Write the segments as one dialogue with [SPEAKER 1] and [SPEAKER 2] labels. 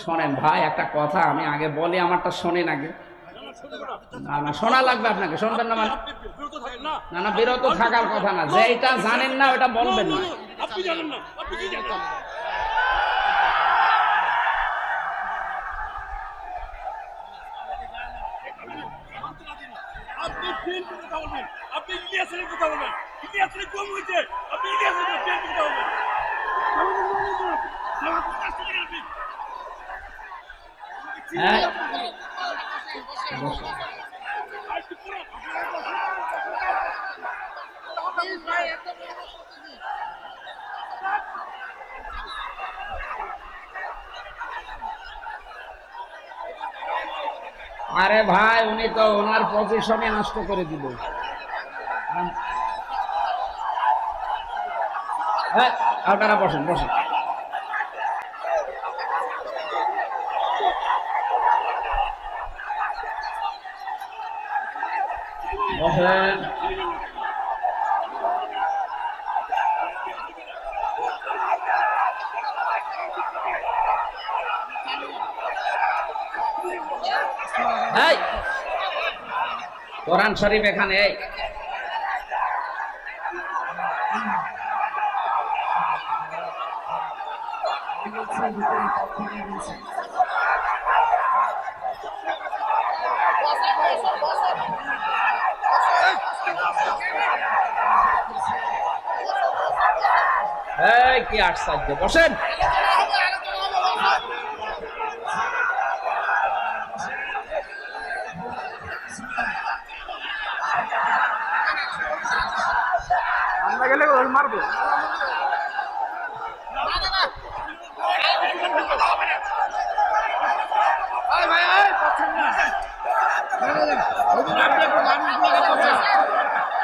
[SPEAKER 1] শোনেন ভাই, একটা কথা আমি আগে বলি, আমারটা শোনেন আগে। না না, শোনা লাগবে আপনাকে, শুনবেন না মানে? না না, বিরত থাকার কথা না, যেটা জানেন না ওটা বলবেন না।
[SPEAKER 2] আপনি জানেন না, আপনি কি জানেন? আপনি বিএনপির কথা বলবেন, আপনি ইলিয়াসের কথা বলবেন, ইলিয়াসের কম হয়েছে, আপনি ইলিয়াসের বিএনপির কথা বলবেন।
[SPEAKER 1] হ্যাঁ, আরে ভাই, উনি তো ওনার পজিশনে নষ্ট করে দিল। হ্যাঁ, আপনারা বসেন বসেন। বসেন। এই কোরআন শরীফ এখানে। এই কি আশ্চর্য, বসেন।
[SPEAKER 2] আমরা গেলে মারবো।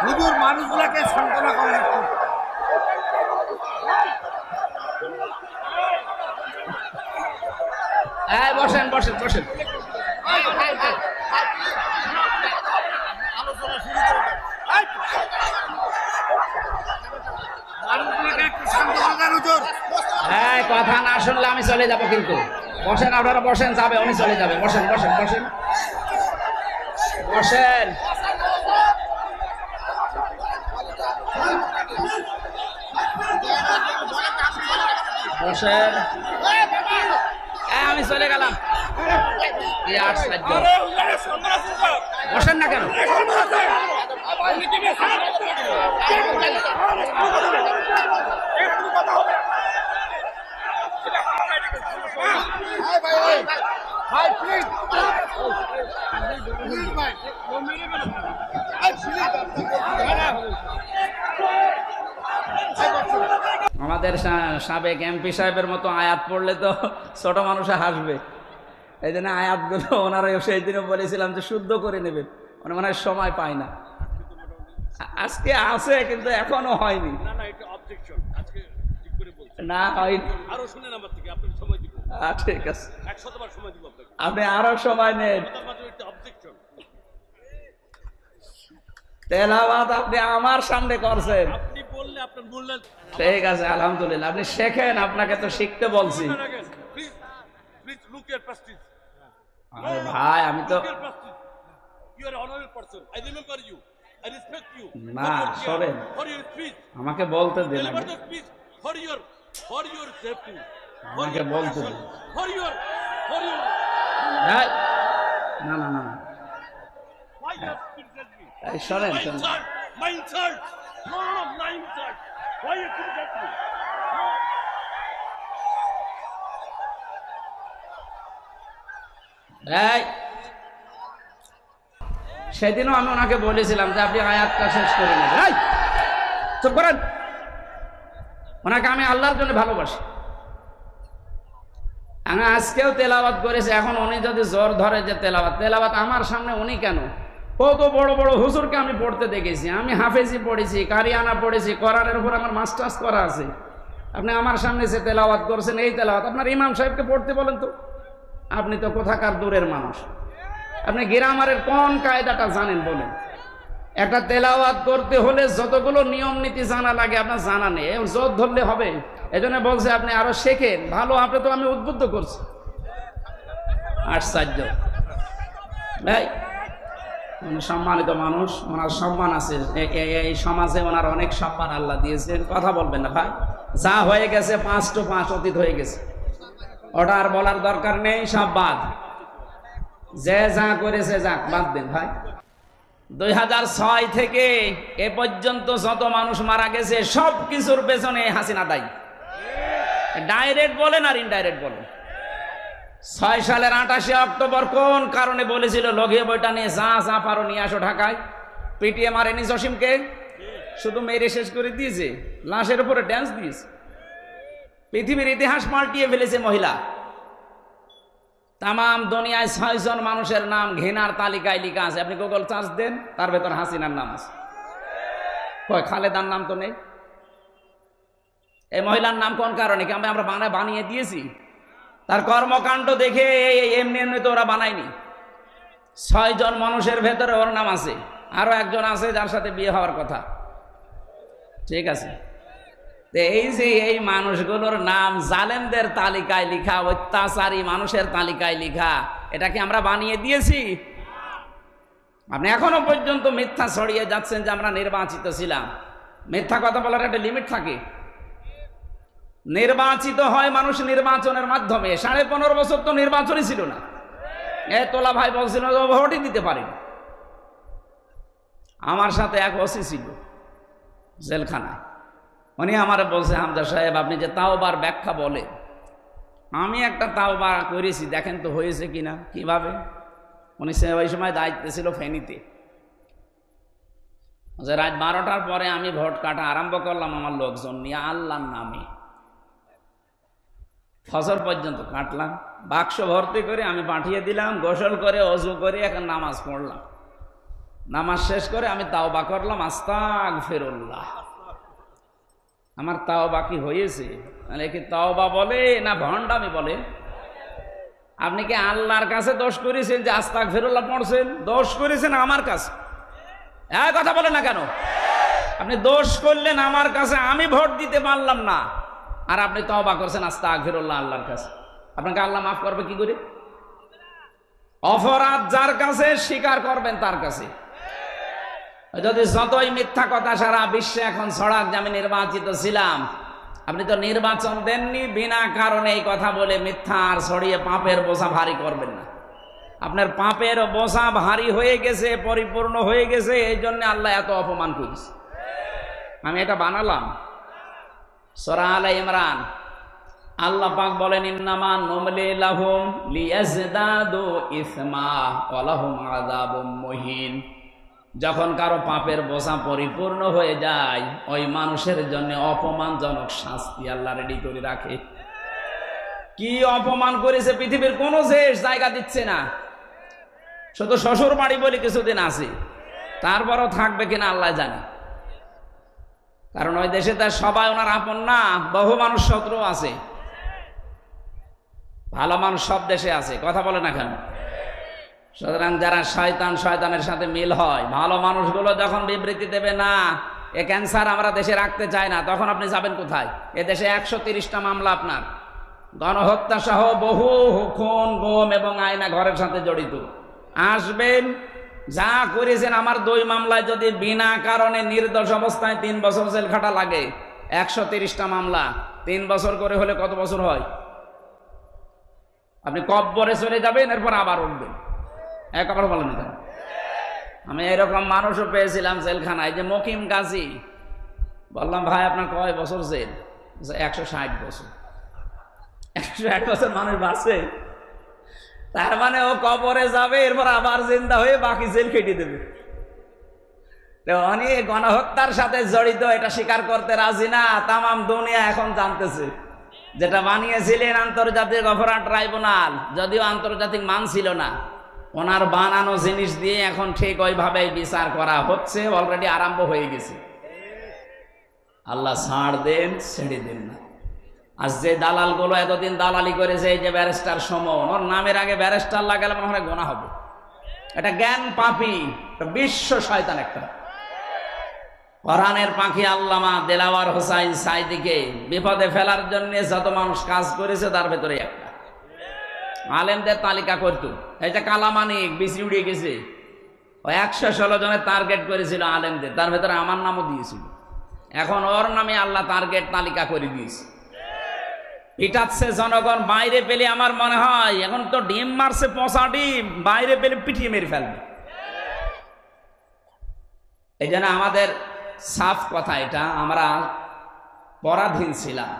[SPEAKER 2] হুজুর মানুষগুলাকে সান্ত্বনা করেন।
[SPEAKER 1] হ্যাঁ, বসেন বসেন বসেন।
[SPEAKER 2] আলোচনা শুরু করবেন। মানুষগুলাকে একটু সান্ত্বনা দেন হুজুর।
[SPEAKER 1] হ্যাঁ, কথা না শুনলে আমি চলে যাব কিন্তু। বসেন, আপনারা বসেন, যাবে উনি চলে যাবে। বসেন বসেন বসেন বসেন। বসেন। আমি চলে গেলাম। কি আশ্চর্য, বসেন না কেন? আমাদের সাবেক এমপি সাহেবের মতো আয়াত পড়লে তো ছোট মানুষে হাসবে, এই জন্য আয়াতগুলো ওনারা সেই দিনে বলেছিলাম যে শুদ্ধ করে নেবেন, মানে মনে হয় সময় পায় না। আজকে আছে কিন্তু এখনো হয়নি। না হয়নি,
[SPEAKER 2] আরো শুনেন আমার থেকে, আপনাকে সময় দিব।
[SPEAKER 1] ঠিক আছে,
[SPEAKER 2] 100 বার সময় দিব আপনাকে।
[SPEAKER 1] আপনি আরো সময় নেন।
[SPEAKER 2] অবজেকশন।
[SPEAKER 1] তেলাওয়াত আপনি আমার সামনে করছেন,
[SPEAKER 2] আপনি বললে আপনি বললেন,
[SPEAKER 1] ঠিক আছে আলহামদুলিল্লাহ। আপনি শেখেন, আপনাকে তো শিখতে বলছি।
[SPEAKER 2] Please please look your prestige.
[SPEAKER 1] আরে ভাই, আমি তো
[SPEAKER 2] you are honourable person, I remember you, I respect you.
[SPEAKER 1] না, সরেন,
[SPEAKER 2] ফর ইওর স্পিচ,
[SPEAKER 1] আমাকে বলতে দিন।
[SPEAKER 2] Deliver the speech for your safety,
[SPEAKER 1] আমাকে বলতে দিন।
[SPEAKER 2] ফর ইওর
[SPEAKER 1] না না না না,
[SPEAKER 2] why you have criticized me?
[SPEAKER 1] এই সরেন সরেন।
[SPEAKER 2] My insult. No, my insult. Why you criticized me?
[SPEAKER 1] এই সেদিনও আমি ওনাকে বলেছিলাম যে আপনি আয়াতটা শেষ করে নেবেন। এই চুপ করেন। ওনাকে আমি আল্লাহর জন্য ভালোবাসি, আমি আজকেও তেলাওয়াত করেছি। এখন উনি যদি জোর ধরে যে তেলাওয়াত আমার সামনে, উনি কেন? কত বড় বড় হুজুরকে আমি পড়তে দেখেছি, আমি হাফেজি পড়েছি, কারিয়ানা পড়েছি, কোরআনের উপর আমার মাস্টার্স করা আছে। আপনি আমার সামনে যে তেলাওয়াত করছেন, এই তেলাওয়াত আপনার ইমাম সাহেবকে পড়তে বলেন তো। আপনি তো কোথাকার দূরের মানুষ, আপনি গ্রামারের কোন কায়দাটা জানেন বলেন? একটা তেলাওয়াত করতে হলে যতগুলো নিয়ম নীতি জানা লাগে আপনার জানা নেই, জোর ধরলে হবে? এজন্য বলছে আপনি আরো শেখেন, ভালো, আপনি তো আমি উদ্বুদ্ধ করছি। আশ্চর্য ভাই, উনি সম্মানিত মানুষ, ওনার সম্মান আছে এই সমাজে, ওনার অনেক সম্মান আল্লাহ দিয়েছেন। কথা বলবেন না ভাই, যা হয়ে গেছে 5 to 5 অতীত হয়ে গেছে, ওটা আর বলার দরকার নেই, সব বাদ। যে যা করেছে যাক, বাদ দেন ভাই। 2006 থেকে এ পর্যন্ত যত মানুষ মারা গেছে সব কিছুর পেছনে হাসিনা দায়ী, ডাইরেক্ট বলেন আর ইনডাইরেক্ট বলেন। 6 সালের 28 অক্টোবর কোন কারণে বলেছিল লঘিয়ে বইটা নিয়ে যা যা পারো নিয়ে আসো ঢাকায়? পিটিএ মারেনি জসিমকে, শুধু মেরে শেষ করে দিয়েছে, লাশের উপরে ড্যান্স দিয়েছে। পৃথিবীর ইতিহাস পাল্টিয়ে ফেলেছে মহিলা। তাম দুনিয়ায় 6 জন মানুষের নাম ঘৃণার তালিকায় লেখা আছে, আপনি গুগল সার্চ দেন, তার ভেতর হাসিনার নাম আছে। কয় খালেদার নাম তো নেই। এই মহিলার নাম কোন কারণে? কি আমরা বানিয়ে দিয়েছি? তার কর্মকাণ্ড দেখে এমনি এমনি তো ওরা বানায়নি। 6 জন মানুষের ভেতরে ওর নাম আছে, আরো একজন আছে যার সাথে বিয়ে হওয়ার কথা। ঠিক আছে, এই যে এই মানুষগুলোর নাম জালেমদের তালিকায় লিখা, অত্যাচারী মানুষের তালিকায় লিখা, এটাকে আমরা বানিয়ে দিয়েছি? আপনি এখনো পর্যন্ত মিথ্যা ছড়িয়ে যাচ্ছেন যে আমরা নির্বাচিত ছিলাম। মিথ্যা কথা বলার একটা লিমিট থাকে। নির্বাচিত হয় মানুষ নির্বাচনের মাধ্যমে। 15.5 বছর তো নির্বাচনই ছিল না। তোলা ভাই বলছিল ভোটই দিতে পারেনি। আমার সাথে এক ওসি ছিল জেলখানায়, উনি আমার বলছে, হামজা সাহেব আপনি যে তাওবার ব্যাখ্যা বলে, আমি একটা তাওবা করেছি, দেখেন তো হয়েছে কিনা। কিভাবে? উনি ওই সময় দায়িত্বে ছিল ফেনীতে। রাত 12টার পরে আমি ভোট কাটা আরম্ভ করলাম আমার লোকজন নিয়ে, আল্লাহর নামে ফজর পর্যন্ত কাটলাম। বাক্স ভর্তি করে আমি পাঠিয়ে দিলাম, গোসল করে অজু করে এখন নামাজ পড়লাম। নামাজ শেষ করে আমি তাওবা করলাম, আস্তাগফিরুল্লাহ। আমার তাওবা কি হয়েছে? মানে কি তাওবা বলে না ভণ্ডামি বলে? আপনি কি আল্লাহর কাছে দোষ করেছেন যে আস্তাগফিরুল্লাহ পড়ছেন? দোষ করেছেন আমার কাছে। এই কথা বলেন না কেন? আপনি দোষ করলেন আমার কাছে, আমি ভোট দিতে পারলাম না, আর আপনি তওবা করছেন আস্তাগফিরুল্লাহ আল্লাহর কাছে। আপনাকে আল্লাহ মাফ করবে কি করে? অপরাধ যার কাছে স্বীকার করবেন তার কাছে। যদি যতই মিথ্যা কথা সারা বিশ্বে এখন ছড়াক যে আমি নির্বাচিত ছিলাম, আপনি তো নির্বাচন দেননি, বিনা কারণে এই কথা বলে মিথ্যা আর ছড়িয়ে পাপের বোঝা ভারী করবেন না। আপনার পাপের বোঝা ভারী হয়ে গেছে, পরিপূর্ণ হয়ে গেছে, এই জন্য আল্লাহ এত অপমান করেছে। আমি এটা বানালাম। সূরা আলে ইমরান আল্লাহ পাক বলেন, ইন্নামা নুমলি লাহুম লিয়াজদাদু ইসমা ওয়া লাহুম আযাবুম মুহিন। যখন কারো পাপের বোঝা পরিপূর্ণ হয়ে যায়, ওই মানুষের জন্য অপমানজনক শাস্তি আল্লাহ রেডি করে রাখে। কি অপমান করেছে পৃথিবীর কোন দেশ জায়গা দিচ্ছে না। শুধু শ্বশুর বাড়ি বলে কিছুদিন আছে, তারপরও থাকবে কিনা আল্লাহ জানে। কারণ ওই দেশে তার সবাই ওনার আপন না, বহু মানুষ শত্রু আছে। ভালো মানুষ সব দেশে আছে, কথা বলে না কেন? সুতরাং যারা শয়তানের সাথে মিল হয়, ভালো মানুষগুলো যখন বিবৃতি দেবে না এ ক্যান্সার আমরা দেশে রাখতে চাই না, তখন আপনি যাবেন কোথায়? এ দেশে 130টা মামলা আপনার, গণহত্যা সহ বহু খুন, গুম এবং আয়না ঘরের সাথে জড়িত। আসবেন, যা করেছেন আমার 2 মামলায় যদি বিনা কারণে নির্দোষ অবস্থায় 3 বছর জেল খাটা লাগে, 130টা মামলা 3 বছর করে হলে কত বছর হয়? আপনি কব্বরে চলে যাবেন, এরপর আবার উঠবেন। একবার বলেন না। আমি এরকম মানুষও পেয়েছিলাম জেলখানায়, যে মকিম গাজী। বললাম ভাই আপনার কয় বছর জেল? 160 বছর। 160 বছর মানুষ বাঁচে, তার মানে ও কবরে যাবে, এরপর আবার জিন্দা হয়ে বাকি জেল কেটে দেবে। তো উনি গণহত্যার সাথে জড়িত, এটা স্বীকার করতে রাজি না। তামাম দুনিয়া এখন জানতেছে। যেটা বানিয়েছিলেন আন্তর্জাতিক অপরাধ ট্রাইব্যুনাল, যদিও আন্তর্জাতিক মান ছিল না, ওনার বানানো জিনিস দিয়ে এখন ঠিক ওইভাবে বিচার করা হচ্ছে, অলরেডি আরম্ভ হয়ে গেছে। আল্লাহ ছাড় দেন, ছেড়ে দেন না। আর যে দালালগুলো এতদিন দালালি করেছে, এই যে ব্যারিস্টার সমন, ওর নামের আগে ব্যারিস্টার লাগালে মনে হয় গোনা হবে। এটা জ্ঞান পাপী, বিশ্ব শয়তান একটা। কোরআনের পাখি আল্লামা দেলাওয়ার হোসাইন সাইদিকে বিপদে ফেলার জন্য যত মানুষ কাজ করেছে তার ভেতরে একটা আলেমদের তালিকা করত। এই যে কালামানিক বিসি উড়িয়ে গেছে, ওই 116 জনের টার্গেট করেছিল আলেমদের, তার ভেতরে আমার নামও দিয়েছিল। এখন ওর নামে আল্লাহ টার্গেট তালিকা করে দিয়েছে। পিটাচ্ছে জনগণ, বাইরে পেলে আমার মনে হয় এখন তো ডিম মারছে, পচা ডিম, বাইরে পেলে পিটিয়ে মেরে ফেলবে। এই জন্য আমাদের সাফ কথা, এটা আমরা পরাধীন ছিলাম।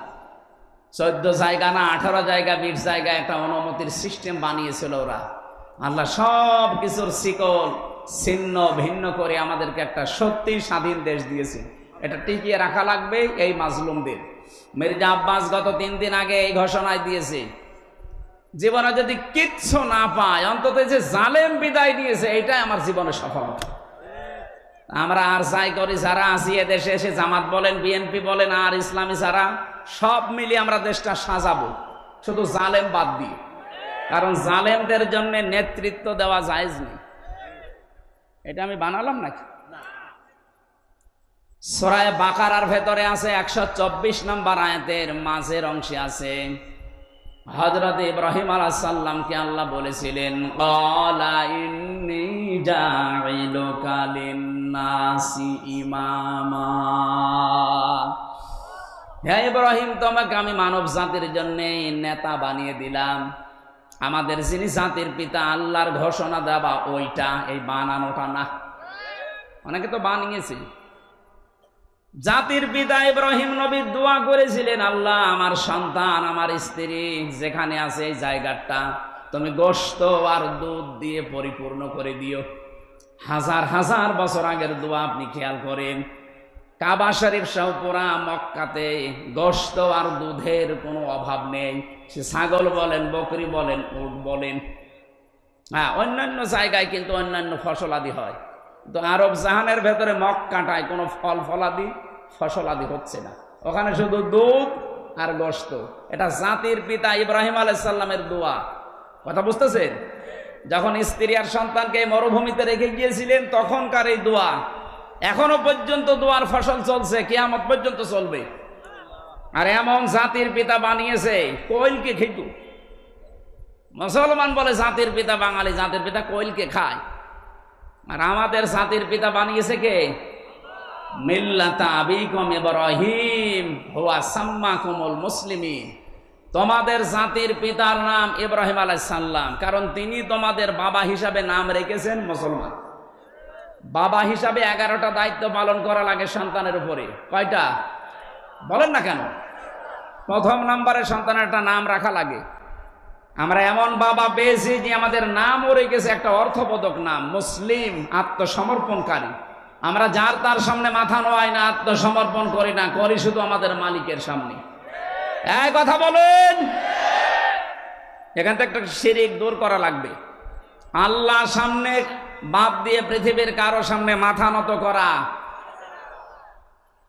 [SPEAKER 1] 14 জায়গা না 18 জায়গা 20 জায়গায় একটা অনুমতির সিস্টেম বানিয়েছিল ওরা। আল্লাহ সব কিছুর শিকল ছিন্ন ভিন্ন করে আমাদেরকে একটা সত্যি স্বাধীন দেশ দিয়েছে। এটা টিকিয়ে রাখা লাগবে এই মাজলুমদের। মির্জা আব্বাস গত 3 দিন আগে এই ঘোষণায় দিয়েছে, জীবনে যদি কিচ্ছু না পায় অন্তত যে জালেম বিদায় দিয়েছে এটাই আমার জীবনের সফলতা। আমরা আর চাই করি যারা আছি এদেশে এসে, জামাত বলেন বিএনপি বলেন আর ইসলামী যারা, সব মিলিয়ে আমরা দেশটা সাজাবো, শুধু জালেম বাদ দিয়ে। কারণ জালেমদের জন্য নেতৃত্ব দেওয়া জায়েজ নেই। এটা আমি বানালাম নাকি? সূরা বাকারার ভেতরে আছে 124 নম্বর আয়াতের মাঝের অংশে আছে, হযরত ইব্রাহিম আলাইহিস সালামকে আল্লাহ বলেছিলেন, ক্বালা ইন্নী জাইলুকা লিন-নাসি ইমামা। হে ইব্রাহিম, তোমাকে আমি মানব জাতির জন্য নেতা বানিয়ে দিলাম। আমাদের যিনি জাতির পিতা আল্লাহর ঘোষণা দেওয়া ওইটা, এই বানানোটা না। অনেকে তো বানিয়েছে। জাতির পিতা ইব্রাহিম নবী দোয়া করেছিলেন, আল্লাহ আমার সন্তান আমার স্ত্রী যেখানে আছে এই জায়গাটা তুমি গোশত আর দুধ দিয়ে পরিপূর্ণ করে দিও। হাজার হাজার বছর আগের দোয়া আপনি খেয়াল করেন। কাবা শরীফ সহ পুরা মক্কাতে গোশত আর দুধের কোনো অভাব নেই। সে ছাগল বলেন, বকরি বলেন, উট বলেন। হ্যাঁ, অন্যান্য জায়গায় কিন্তু অন্যান্য ফসলাদি হয়, তো আরব জাহানের ভেতরে মক্কাটায় কোনো ফলাদি ফসলাদি হচ্ছে না। ওখানে শুধু দুধ আর গোশত। এটা জাতির পিতা ইব্রাহিম আলাইহিস সালামের দোয়া। কথা বুঝতেছেন? যখন স্ত্রী আর সন্তানকে মরুভূমিতে রেখে গিয়েছিলেন তখনকার এই দোয়া এখনো পর্যন্ত দোয়ার ফসল চলছে, কিয়ামত পর্যন্ত চলবে। আর এমন জাতির পিতা বানিয়েছে, কোয়েলকে খেত। মুসলমান বলে জাতির পিতা বাঙালি, জাতির পিতা কোয়েলকে খায়। আর আমাদের জাতির পিতা বানিয়েছে কে? মিল্লাতা আবিকুম ইব্রাহিম হুয়া সাম্মাকুমুল মুসলিমিন। তোমাদের জাতির পিতার নাম ইব্রাহিম আলাইহিস সালাম, কারণ তিনি তোমাদের বাবা হিসাবে নাম রেখেছেন মুসলমান। বাবা হিসাবে 11টা দায়িত্ব পালন করা লাগে সন্তানের উপরে। কয়টা বলেন না কেন? প্রথম নম্বরে সন্তানের একটা নাম রাখা লাগে। আমরা এমন বাবা পেয়েছি যে আমাদের নামও রেখেছে একটা অর্থবোধক নাম, মুসলিম, আত্মসমর্পণকারী। আমরা যার তার সামনে মাথা নোয়াই না, আত্মসমর্পণ করি না, করি শুধু আমাদের মালিকের সামনে। এই কথা বলেন। এখান থেকে একটা শিরক দূর করা লাগবে। আল্লাহ সামনে বাদ দিয়ে পৃথিবীর কারো সামনে মাথা নত করা,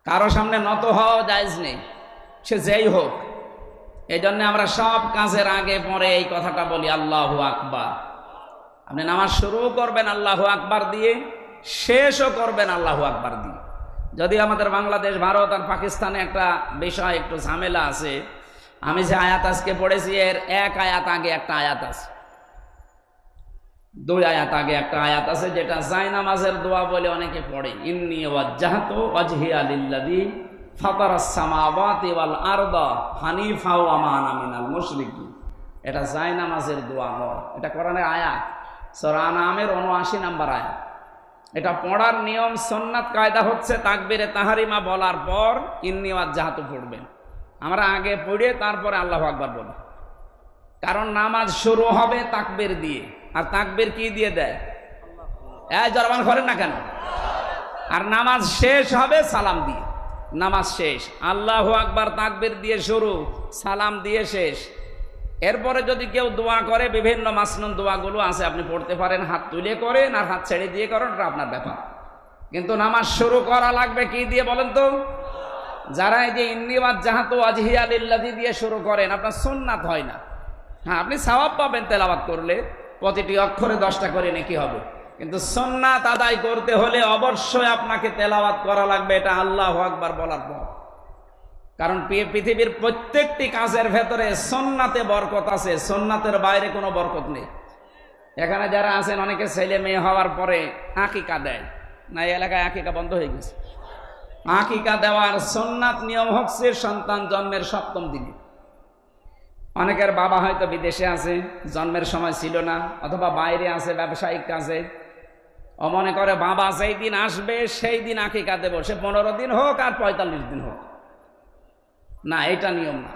[SPEAKER 1] কারো সামনে নত হওয়া জায়েজ নেই, সে যেই হোক। এই জন্য আমরা সব কাজের আগে পরে এই কথাটা বলি, আল্লাহু আকবার। আপনি নামাজ শুরু করবেন আল্লাহু আকবার দিয়ে, শেষও করবেন আল্লাহু আকবার দিয়ে। যদি আমাদের বাংলাদেশ, ভারত আর পাকিস্তানে একটা বিষয় একটু ঝামেলা আছে। আমি যে আয়াত আজকে পড়েছি এর 1 আয়াত আগে একটা আয়াত আছে, 2 আয়াত আগে একটা আয়াত আছে, যেটা জায়নামাজের দোয়া বলে অনেকে পড়ে। ইন্নী ওয়াজ্জাহতু ওয়াজহিয়া লিল্লাযী ফাতারাস সামাওয়াতি ওয়াল আরদা হানিফা ওয়া মা আনা মিনাল মুশরিকিন। এটা জায়নামাজের দোয়া নয়, এটা কোরআনের আয়াত, সূরা আনআমের 79 নম্বর আয়াত। এটা পড়ার নিয়ম সুন্নাত কায়দা হচ্ছে তাকবীরে তাহরিমা বলার পর ইন্নী ওয়াজ্জাহতু পড়বেন। আমরা আগে পড়ে তারপরে আল্লাহু আকবার বলি, কারণ নামাজ শুরু হবে তাকবীর দিয়ে। আর তাকবীর কি দিয়ে দেয়? জবান করেন না কেন? আর নামাজ শেষ হবে সালাম দিয়ে। নামাজ শেষ আল্লাহু আকবার তাকবীর দিয়ে শুরু, সালাম দিয়ে শেষ। এরপরে যদি কেউ দোয়া করে, বিভিন্ন মাসনুন দোয়াগুলো আছে, আপনি পড়তে পারেন, হাত তুলে করেন আর হাত ছেড়ে দিয়ে করেন, এটা আপনার ব্যাপার। কিন্তু নামাজ শুরু করা লাগবে কি দিয়ে বলেন তো? যারা এই যে ইন্নী ওয়াজ্জাহতু ওয়াজহিয়া লিল্লাযী দিয়ে শুরু করেন, আপনার সুন্নাত হয় না। হ্যাঁ, আপনি সওয়াব পাবেন তেলাওয়াত করলে, প্রতিটি অক্ষরে 10টা করে নেকি হবে। কিন্তু সুন্নাত আদায় করতে হলে অবশ্যই আপনাকে তেলাওয়াত করা লাগবে, এটা আল্লাহু আকবার বলার পর। কারণ পৃথিবীর প্রত্যেকটি কাজের ভেতরে সুন্নাতে বরকত আছে, সুন্নাতের বাইরে কোনো বরকত নেই। এখানে যারা আছেন অনেকে ছেলে মেয়ে হওয়ার পরে আকিকা দেয় না, এই এলাকায় আকিকা বন্ধ হয়ে গেছে। আকিকা দেওয়ার সুন্নাত নিয়ম হচ্ছে সন্তান জন্মের 7ম দিনে। অনেকের বাবা হয়তো বিদেশে আছে, জন্মের সময় ছিল না, অথবা বাইরে আছে ব্যবসায়িক কাজে। ও মনে করে বাবা যেই দিন আসবে সেই দিন আকিকা দেব, সে 15 দিন হোক আর 45 দিন হোক। না, এটা নিয়ম না।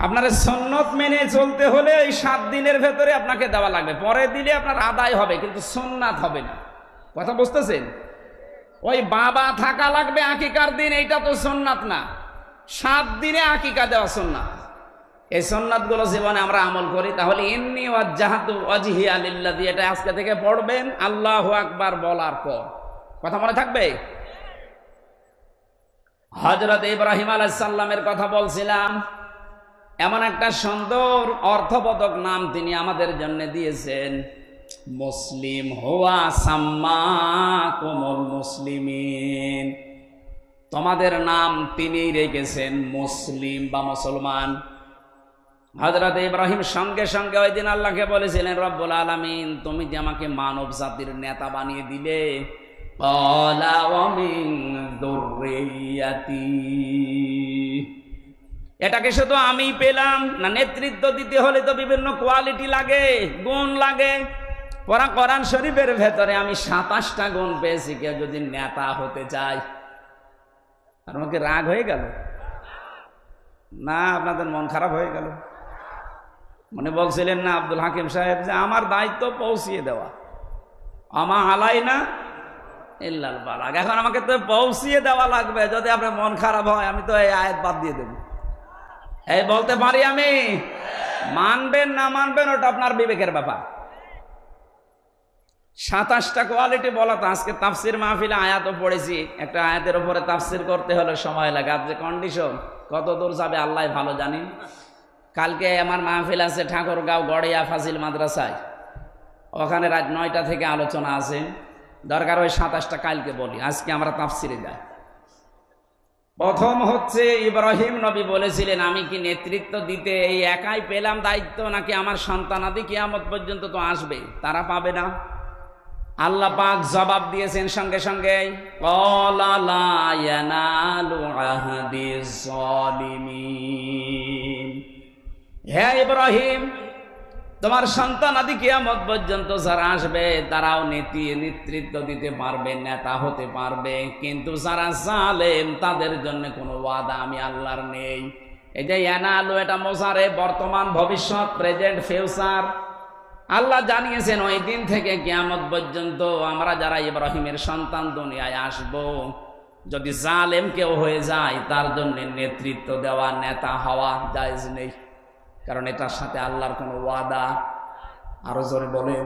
[SPEAKER 1] আপনার সুন্নত মেনে চলতে হলে এই 7 দিনের ভেতরে আপনাকে দেওয়া লাগবে। পরে দিলে আপনার আদায় হবে, কিন্তু সুন্নাত হবে না। কথা বুঝতেছেন? ওই বাবা থাকা লাগবে আকিকার দিন, এইটা তো সুন্নাত না। 7 দিনে আকিকা দেওয়া সুন্নাত। এই সুন্নাতগুলো জীবনে আমরা আমল করি, তাহলে ইন্নী ওয়াজ্জাহাতু ওয়াজহিয়া লিল্লাযী, এটা আজকে থেকে পড়বেন আল্লাহু আকবার বলার পর। কথা মনে থাকবে? হযরত ইব্রাহিম আলাইহিস সালামের কথা বলছিলাম। এমন একটা সুন্দর অর্থবোধক নাম তিনি আমাদের জন্য দিয়েছেন, মুসলিম হুয়া সাম্মাকুমুল মুসলিমিন। তোমাদের নাম তিনি রেখেছেন মুসলিম বা মুসলমান। হযরত ইব্রাহিম সঙ্গে সঙ্গে ওই দিন আল্লাহকে বলেছিলেন, রব্বুল আলামিন, তুমি যে আমাকে মানব জাতির নেতা বানিয়ে দিলে, ক্বালা ওয়া মিন যুররিয়াতি, এটাকে শুধু আমি পেলাম না, নেতৃত্ব দিতে হলে তো বিভিন্ন কোয়ালিটি লাগে, গুণ লাগে। কোরআন শরীফের ভেতরে আমি 27টা গুণ পেয়েছি। কেউ যদি নেতা হতে চায়, আর আমাকে রাগ হয়ে গেল না? আপনাদের মন খারাপ হয়ে গেল? মনে বলছিলেন না আব্দুল হাকিম সাহেব যে আমার দায়িত্ব পৌঁছিয়ে দেওয়া, আমা আলাইনা ইল্লাল বালাগ। এখন আমাকে তো পৌঁছিয়ে দেওয়া লাগবে। যদি আপনার মন খারাপ হয়, আমি তো এই আয়াত বাদ দিয়ে দেব। এই বলতে পারি আমি, মানবেন না মানবেন ওটা আপনার বিবেকের ব্যাপার। 27টা কোয়ালিটি বলা তো। আজকে তাফসির মাহফিলে আয়াতও পড়েছি। একটা আয়াতের উপরে তাফসির করতে হলে সময় লাগে। আর যে কন্ডিশন কত দূর যাবে আল্লাহ ভালো জানি। কালকে আমার মাহফিল আছে ঠাকুরগাঁও গড়িয়া ফাজিল মাদ্রাসায়, ওখানে রাত 9টা থেকে আলোচনা আছে। দরকার ওই 27টা কালকে বলি, আজকে আমরা তাফসিরে যাই। প্রথম হচ্ছে, ইব্রাহিম নবী বলেছিলেন, আমি কি নেতৃত্ব দিতে এই একাই পেলাম দায়িত্ব, নাকি আমার সন্তানাদি কিয়ামত পর্যন্ত তো আসবে, তারা পাবে না? আল্লাহ পাক জবাব দিয়েছেন সঙ্গে সঙ্গে, ক্বালা লা ইয়ানালু আহদিজ যালিমিন। হে ইব্রাহিম, তোমার সন্তানাদি কিয়ামত পর্যন্ত যারা আসবে তারাও নেতৃত্ব দিতে পারবে, নেতা হতে পারবে, কিন্তু যারা জালেম তাদের জন্য কোনো ওয়াদা আমি আল্লাহর নেই। এই যে ইয়ানালু, এটা মোজারে, বর্তমান, ভবিষ্যৎ, প্রেজেন্ট, ফিউচার। আল্লাহ জানিয়েছেন ওই দিন থেকে কিয়ামত পর্যন্ত আমরা যারা ইব্রাহিমের সন্তান দুনিয়ায় আসব, যদি জালেম কেউ হয়ে যায় তার জন্য নেতৃত্ব দেওয়া, নেতা হওয়া জায়েজ নেই। কারণ এটার সাথে আল্লাহর কোনো ওয়াদা। আরো জোরে বলে।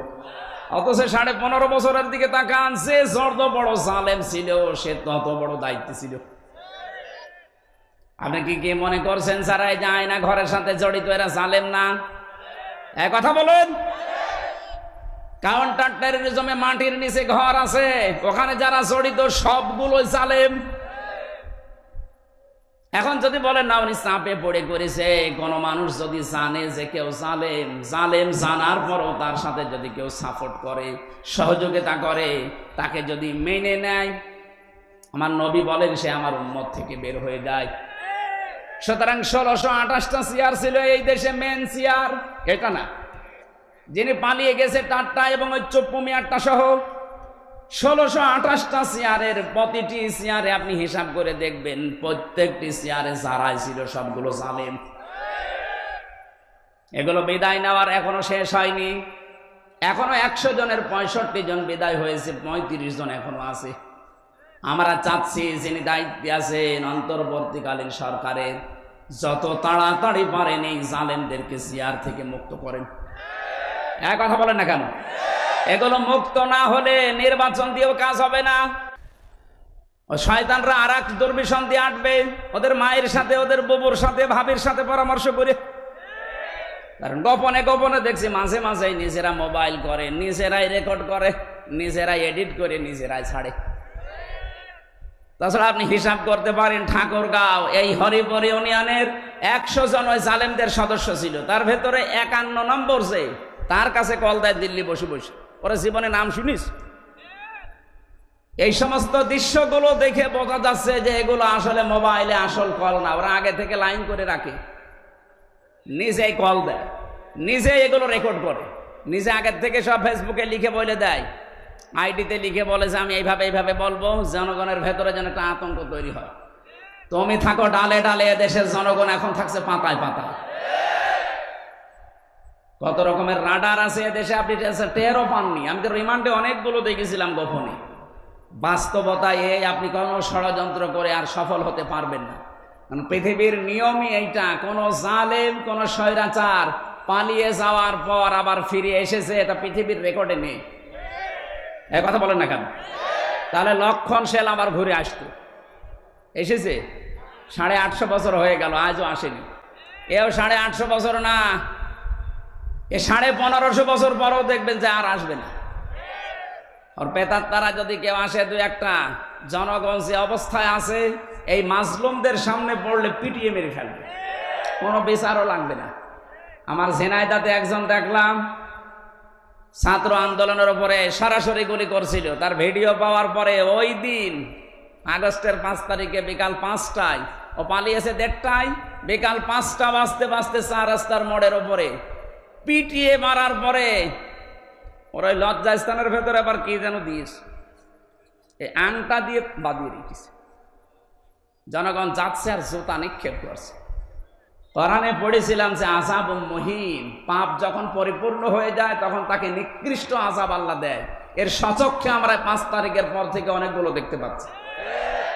[SPEAKER 1] অথচ 15.5 বছরের দিকে তাকান, সে যত বড় জালেম ছিল সে তত বড় দায়িত্ব ছিল। আপনি কি মনে করছেন যারা এই যে আয়না ঘরের সাথে জড়িত এরা জালেম না? এক কথা বলুন। কাউন্টার টেররিজমে মাটির নিচে ঘর আছে, ওখানে যারা জড়িত সবগুলো জালেম। এখন যদি বলেন না উনি চাপে পড়ে করেছে, কোন মানুষ যদি জানে যে কেউ জালেম, জানার পরও তার সাথে যদি কেউ সাপোর্ট করে, সহযোগিতা করে, তাকে যদি মেনে নেয়, আমার নবী বলেন সে আমার উম্মত থেকে বের হয়ে যায়। সুতরাং 1628টা চেয়ার ছিল এই দেশে, মেন চেয়ার এটা না। যিনি পালিয়ে গেছে টাট্টা এবং ওই চপ্পু মিয়ারটা সহ 1628টা চেয়ারের প্রতিটি চেয়ারে আপনি হিসাব করে দেখবেন, প্রত্যেকটি চেয়ারে যারাই ছিল সবগুলো জালেম। এগুলো বিদায় নেওয়ার এখনো শেষ হয়নি। এখনো 100 জনের 65 জন বিদায় হয়েছে, 35 জন এখনো আছে। আমরা চাচ্ছি যিনি দায়িত্বে আছেন অন্তর্বর্তীকালীন সরকারের, যত তাড়াতাড়ি পারেন এই জালেমদেরকে চেয়ার থেকে মুক্ত করেন। এক কথা বলেন না কেন? এগুলো মুক্ত না হলে নির্বাচন দিয়েও কাজ হবে না। ও শয়তানরা আর এক দুর্বিষণ দিয়ে আটবে, ওদের মায়ের সাথে, ওদের বুবুর সাথে, ভাবির সাথে পরামর্শ করে। কারণ গোপনে গোপনে দেখছি মাঝে মাঝেই নিজেরা মোবাইল করে, নিজেরাই রেকর্ড করে, নিজেরাই এডিট করে, নিজেরাই ছাড়ে। তাছাড়া আপনি হিসাব করতে পারেন, ঠাকুরগাঁও এই হরিপুর ইউনিয়নের 100 জন ওই জালেমদের সদস্য ছিল, তার ভেতরে 51 নম্বর যে তার কাছে কল দেয় দিল্লি বসে বসে, ওরা জীবনে নাম শুনিস? এই সমস্ত দৃশ্যগুলো দেখে বোঝা যাচ্ছে যে এগুলো আসলে মোবাইলে আসল কল না, ওরা আগে থেকে লাইন করে রাখে, নিজেই কল দেয়, নিজে এগুলো রেকর্ড করে, নিজে আগের থেকে সব ফেসবুকে লিখে বলে দেয়, আইডিতে লিখে বলে যে আমি এইভাবে এইভাবে বলবো, জনগণের ভেতরে যেন একটা আতঙ্ক তৈরি হয়। তুমি থাকো ডালে ডালে, দেশের জনগণ এখন থাকছে পাতায় পাতায়। কত রকমের রাডার আছে দেশে, আপনি টেরও পাননি। আমি তো রিমান্ডে অনেকগুলো দেখেছিলাম গোপনে। বাস্তবতায় এই আপনি কোনো ষড়যন্ত্র করে আর সফল হতে পারবেন না, কারণ পৃথিবীর নিয়মই এইটা, কোন জালেম কোন স্বৈরাচার পালিয়ে যাওয়ার পর আবার ফিরে এসেছে এটা পৃথিবীর রেকর্ডে নেই। এই কথা বলেন না কেন? তাহলে লক্ষণ সেল আবার ঘুরে আসতো, এসেছে 850 বছর হয়ে গেল, আজও আসেনি। এও 850 বছর না, এ 1550 বছর পরও দেখবেন যে আর আসবে না। আর পেতার তারা যদি কেউ আসে, দু একটা, জনগণ যে অবস্থায় আছে এই মাজলুমদের সামনে পড়লে পিটিয়ে মেরে ফেলবে, কোনো বিচারও লাগবে না। আমার ঝিনাইদহে একজন দেখলাম ছাত্র আন্দোলনের উপরে সরাসরি গুলি করছিল, তার ভিডিও পাওয়ার পরে ওই দিন আগস্টের 5 তারিখে বিকাল 5টায় ও পালিয়েছে 1:30টায়, বিকাল 5টা বাজতে বাজতে 4 রাস্তার মোড়ের ওপরে পিটিয়ে মারার পরে ওর ওই লজ্জাস্থানের ভেতরে আবার কি যেন দিয়েছে, এই আংটা দিয়ে বাঁধিয়ে রেখেছে। জনগণ যাচ্ছে আর জুতা নিক্ষেপ করছে। কোরআনে পড়েছিলাম যে আযাব মুহিন, পাপ যখন পরিপূর্ণ হয়ে যায় তখন তাকে নিকৃষ্ট আযাব আল্লাহ দেয়। এর সচক্ষে আমরা 5 তারিখের পর থেকে অনেকগুলো দেখতে পাচ্ছি।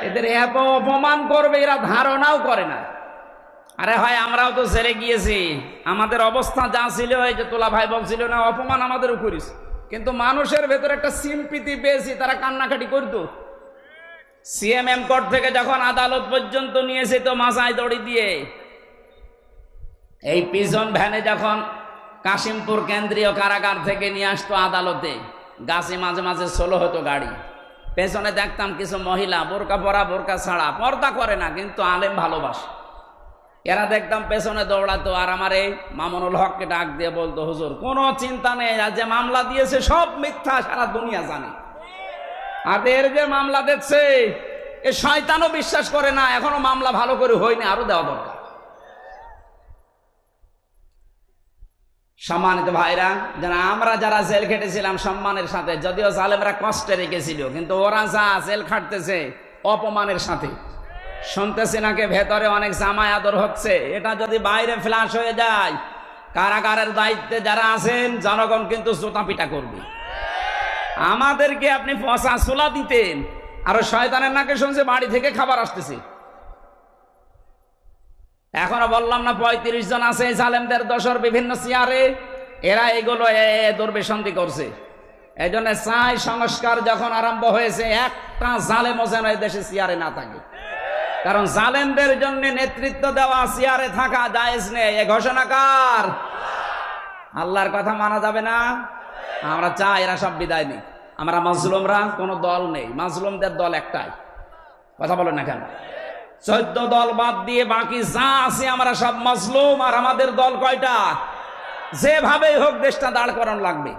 [SPEAKER 1] এদের এত অপমান করবে এরা ধারণাও করে না। আরে হয় আমরাও তো জেলে গিয়েছি, আমাদের অবস্থা যা ছিল, এই যে তোলা ভাই বলছিল না, অপমান আমাদেরও করিস, কিন্তু মানুষের ভেতরে একটা সিম্পিতি পেয়েছি, তারা কান্নাকাটি করতো। সিএমএম কোর্ট থেকে যখন আদালত পর্যন্ত নিয়েছে তো মাথায় দড়ি দিয়ে, এই পিজন ভ্যানে যখন কাশিমপুর কেন্দ্রীয় কারাগার থেকে নিয়ে আসতো আদালতে, গাছে মাঝে মাঝে সোলো হতো গাড়ি, পেছনে দেখতাম কিছু মহিলা বোরকা পরা বোরকা ছাড়া, পর্দা করে না কিন্তু আলেম ভালোবাসে, এরা দেখতাম পেছনে দৌড়াতো। আর আমার এই মামুনুল হককে ডাক দিয়ে বলতো, হুজুর কোনো চিন্তা নেই, আর যে মামলা দিয়েছে সব মিথ্যা, সারা দুনিয়া জানে। আর এর যে মামলা দিচ্ছে এ শয়তানও বিশ্বাস করে না, এখনো মামলা ভালো করে হয়নি, আরো দেওয়া দরকার। সম্মানিত ভাইরা, যারা আমরা যারা জেল খেটেছিলাম সম্মানের সাথে, যদিও জালেমরা কষ্টে রেখেছিল, কিন্তু ওরা যা জেল খাটতেছে অপমানের সাথে। শুনতেছি নাকি ভেতরে অনেক জামাই আদর হচ্ছে, এটা যদি বাইরে ফ্ল্যাশ হয়ে যায়, কারাগারের দায়িত্বে যারা আছেন জনগণ কিন্তু জুতা পিটা করবে। আমাদেরকে আপনি পচা ছোলা দিতেন, আর শয়তানের নাকে শুনছে বাড়ি থেকে খাবার আসতেছে। এখনো বললাম না 35 জন আছে জালেমদের দোসর বিভিন্ন চেয়ারে, এরা এগুলো দুর্বিসন্ধি করছে। এই জন্য চাই সংস্কার যখন আরম্ভ হয়েছে, একটা জালেমও যেন এই দেশে চেয়ারে না থাকে, কারণ জালেমদের জন্য নেতৃত্ব দেওয়া, চেয়ারে থাকা জায়েজ নেই। এ ঘোষণা কার? আল্লাহর কথা মানা যাবে না। আমরা চাই এরা সব বিদায় নেই। আমরা মাজলুমরা কোনো দল নেই, মাজলুমদের দল একটাই। কথা বলেন না কেন? 14 দল বাদ দিয়ে বাকি যা আছে আমরা সব মাজলুম। আর আমাদের দল কয়টা? যেভাবেই হোক দেশটা দাঁড় করানো লাগবে।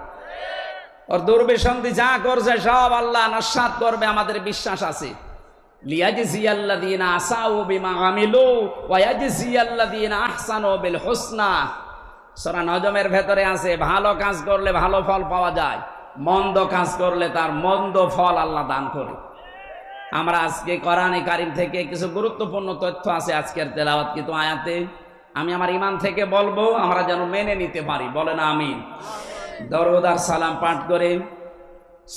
[SPEAKER 1] ওর দুর্বিসন্ধি যা করছে সব আল্লাহ নস্যাৎ করবে, আমাদের বিশ্বাস আছে। লিয়াজজিয়াল্লাযীনা আসাউ বিমা আমিলু ওয়া ইয়াজজিয়াল্লাযীনা আহসানু বিল হুসনা। সূরা নজমের ভেতরে আছে, ভালো কাজ করলে ভালো ফল পাওয়া যায়, মন্দ কাজ করলে তার মন্দ ফল আল্লাহ দান করে। আমরা আজকে কোরআনে কারীম থেকে কিছু গুরুত্বপূর্ণ তথ্য আছে আজকের তেলাওয়াতকৃত আয়াতে, আমি আমার ঈমান থেকে বলবো, আমরা যেন মেনে নিতে পারি। বলেন আমিন। দরুদ আর সালাম পাঠ করে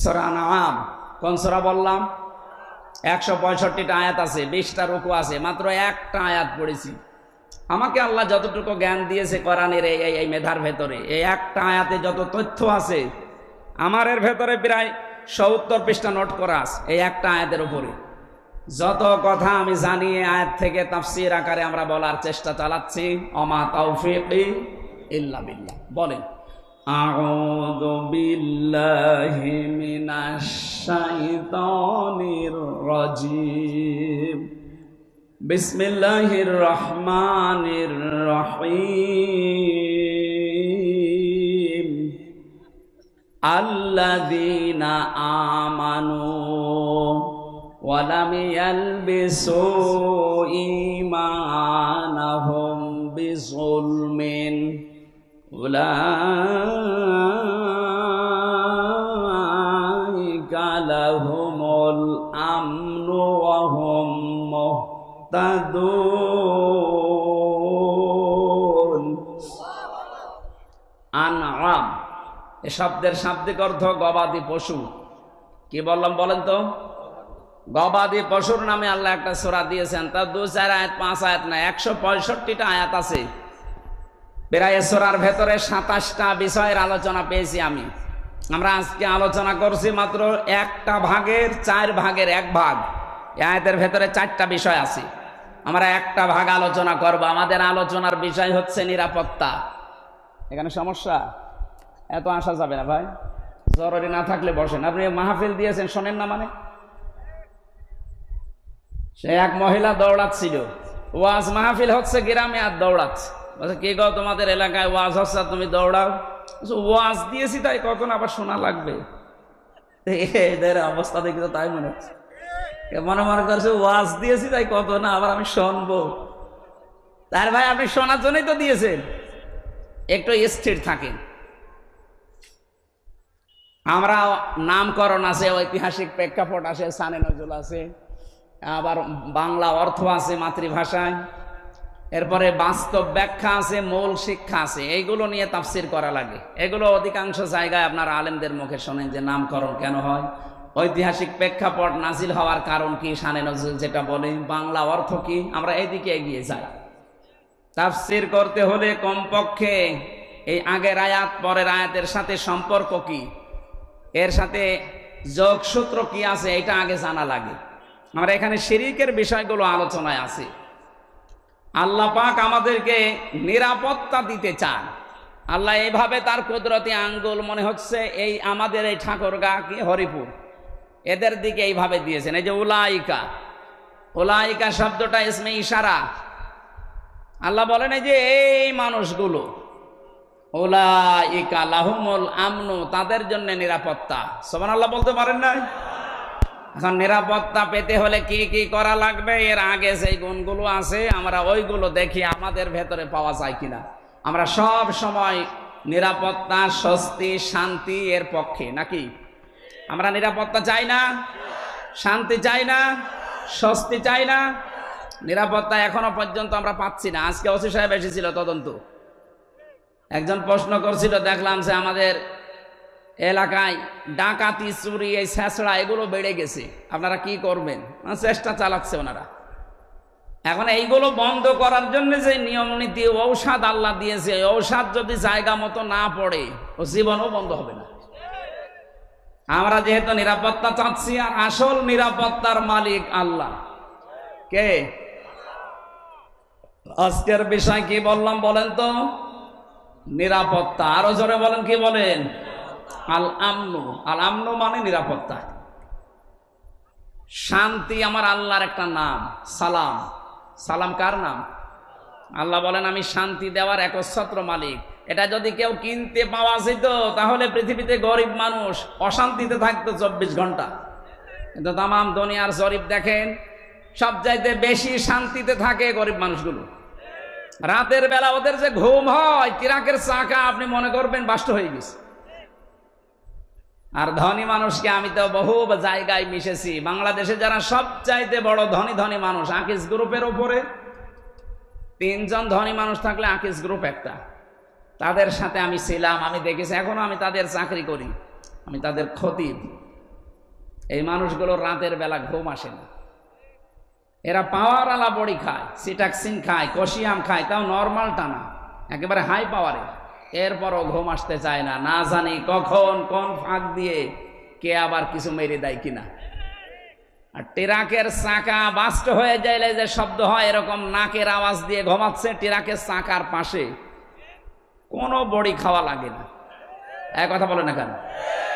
[SPEAKER 1] সূরা আনআম, কোন সূরা বললাম? 165টা আয়াত আছে, 20টা রুকু আছে, মাত্র একটা আয়াত পড়েছি। আমাকে আল্লাহ যতটুকু জ্ঞান দিয়েছে কোরআনের এই মেধার ভেতরে, এই একটা আয়াতে যত তথ্য আছে, আমার এর ভেতরে প্রায় 70 পৃষ্ঠা নোট করা আছে এই একটা আয়াতের উপরে। যত কথা আমি জানি আয়াত থেকে তাফসীর আকারে আমরা বলার চেষ্টা চালাচ্ছি। ওমা তাওফীকি ইল্লা বিল্লাহ। বলেন আউযু বিল্লাহি মিনাশ শাইতানির রাজিম, বিসমিল্লাহির রহমানির রহিম, আল্লাযীনা আমানু ওয়া লাম ইয়ালবিসু ঈমানাহুম বিযুলমিন উলাইকা লাহুমুল আমনু ওয়া হুম মুহতাদুন। আনআম এ শব্দের শাব্দিক অর্থ গবাদি পশু। কি বললাম বলেন তো? গবাদি পশুর নামে আল্লাহ একটা সূরা দিয়েছেন, তার 2-4 আয়াত 5 আয়াত না, 165টা আয়াত আছে। প্রায় সূরার ভেতরে 27টা বিষয়ের আলোচনা পেয়েছি আমি। আমরা আজকে আলোচনা করছি মাত্র একটা ভাগের 4 ভাগের 1 ভাগ। এই আয়াতের ভেতরে 4টা বিষয় আছে, আমরা একটা ভাগ আলোচনা করব। আমাদের আলোচনার বিষয় হচ্ছে নিরাপত্তা। এখানে সমস্যা, এত আসা যাবে না ভাই, জরুরি না থাকলে বসেন। আপনি মাহফিল দিয়েছেন, শোনেন না মানে? সে এক মহিলা দৌড়াচ্ছিল, ওয়াজ মাহফিল হচ্ছে গ্রামে, আর দৌড়াচ্ছে। বলছে কি গো, তোমাদের এলাকায় ওয়াজ হচ্ছে তুমি দৌড়াও? ওয়াজ দিয়েছি তাই কখন আবার শোনা লাগবে? এদের অবস্থা দেখি তো তাই মনে হচ্ছে, মনে মনে করছে ওয়াজ দিয়েছি তাই কত না আবার আমি শুনবো। তার ভাই আপনি শোনার জন্যই তো দিয়েছেন, একটু স্থির থাকেন। আমরা নামকরণ আছে, ঐতিহাসিক প্রেক্ষাপট আছে, সানে নজরুল আছে, আবার বাংলা অর্থ আছে মাতৃভাষায়, এরপরে বাস্তব ব্যাখ্যা আছে, মূল শিক্ষা আছে। এইগুলো নিয়ে তাফসির করা লাগে। এগুলো অধিকাংশ জায়গায় আপনারা আলেমদের মুখে শোনেন যে নামকরণ কেন হয়, ঐতিহাসিক প্রেক্ষাপট, নাজিল হওয়ার কারণ কি, শানে নজরুল যেটা বলে, বাংলা অর্থ কি। আমরা এইদিকে এগিয়ে যাই। তাফসির করতে হলে কমপক্ষে এই আগের আয়াত পরের আয়াতের সাথে সম্পর্ক কি, এর সাথে যোগসূত্র কি আছে, এটা আগে জানা লাগে। আমরা এখানে শিরকের বিষয়গুলো আলোচনায় আছে। আল্লাহ পাক আমাদেরকে নিরাপত্তা দিতে চান। আল্লাহ এইভাবে তার কুদরতি আঙ্গুল, মনে হচ্ছে এই আমাদের এই ঠাকুরগাঁ কি হরিপুর, এদের দিকে এইভাবে দিয়েছেন। এই যে উলাইকা, উলাইকা শব্দটা ইসমে ইশারা। আল্লাহ বলেন এই যে এই মানুষগুলো, উলাইকা লাহুমুল আমনু, তাদের জন্য নিরাপত্তা। সুবহানাল্লাহ বলতে পারেন না? এখন নিরাপত্তা পেতে হলে কি কি করা লাগবে, এর আগে সেই গুণগুলো আছে, আমরা ওইগুলো দেখি আমাদের ভেতরে পাওয়া যায় কিনা। আমরা সব সময় নিরাপত্তা, স্বস্তি, শান্তি এর পক্ষে নাকি? আমরা নিরাপত্তা চাই না, শান্তি চাই না, স্বস্তি চাই না। নিরাপত্তা এখনো পর্যন্ত আমরা পাচ্ছি না। আজকে ওসি সাহেব এসেছিল তদন্ত, একজন প্রশ্ন করছিল, দেখলাম যে আমাদের এলাকায় ডাকাতি, চুরি, এই ছেঁচড়া এগুলো বেড়ে গেছে, আপনারা কি করবেন? চেষ্টা চালাচ্ছে ওনারা। এখন এইগুলো বন্ধ করার জন্য যে নিয়ম নীতি, ঔষধ আল্লাহ দিয়েছে, ঔষধ যদি জায়গা মতো না পড়ে, ও জীবনও বন্ধ হবে না। আমরা যেহেতু নিরাপত্তা চাচ্ছি, আর আসল নিরাপত্তার মালিক আল্লাহ কে? আজকের বিষয় কি বললাম বলেন তো? নিরাপত্তা। আরো জোরে বলেন, কি বলেন? আল আমনু। আল আমনু মানে নিরাপত্তা। শান্তি আমার আল্লাহর একটা নাম, সালাম। সালাম কার নাম? আল্লাহ বলেন আমি শান্তি দেওয়ার একচ্ছত্র মালিক। এটা যদি কেউ কিনতে পাওয়া যেত, তাহলে পৃথিবীতে গরিব মানুষ অশান্তিতে থাকতো 24 ঘন্টা। কিন্তু তামাম দুনিয়ার জরিপ দেখেন, সবচাইতে বেশি শান্তিতে থাকে গরিব মানুষগুলো। রাতের বেলা ওদের যে ঘুম হয়, ট্রাকের চাকা আপনি মনে করবেন বাস্ট হয়ে গেছে। আর ধনী মানুষকে, আমি তো বহু জায়গায় মিশেছি, বাংলাদেশে যারা সবচাইতে বড় ধনী ধনী মানুষ, আকিস গ্রুপের ওপরে 3 জন ধনী মানুষ থাকলে আকিস গ্রুপ একটা, তাদের সাথে আমি ছিলাম, আমি দেখেছি, এখনো আমি তাদের চাকরি করি, আমি তাদের খতিব। এই মানুষগুলোর রাতের বেলা ঘুম আসে না। এরা পাওয়ার আলা বড়ি খায়, সিটাক্সিন খায়, কশিয়াম খায়, তাও নর্মাল টানা, একেবারে হাই পাওয়ারে। এরপরও ঘুম আসতে চায় না। না জানি কখন কোন ফাঁক দিয়ে কে আবার কিছু মেরে দেয় কিনা। আর ট্রাকের চাকা বাস্ট হয়ে যাইলে যে শব্দ হয়, এরকম নাকের আওয়াজ দিয়ে ঘুমাচ্ছে ট্রাকের চাকার পাশে। কোনো বড়ি খাওয়া লাগে না। এক কথা বলে না কেন?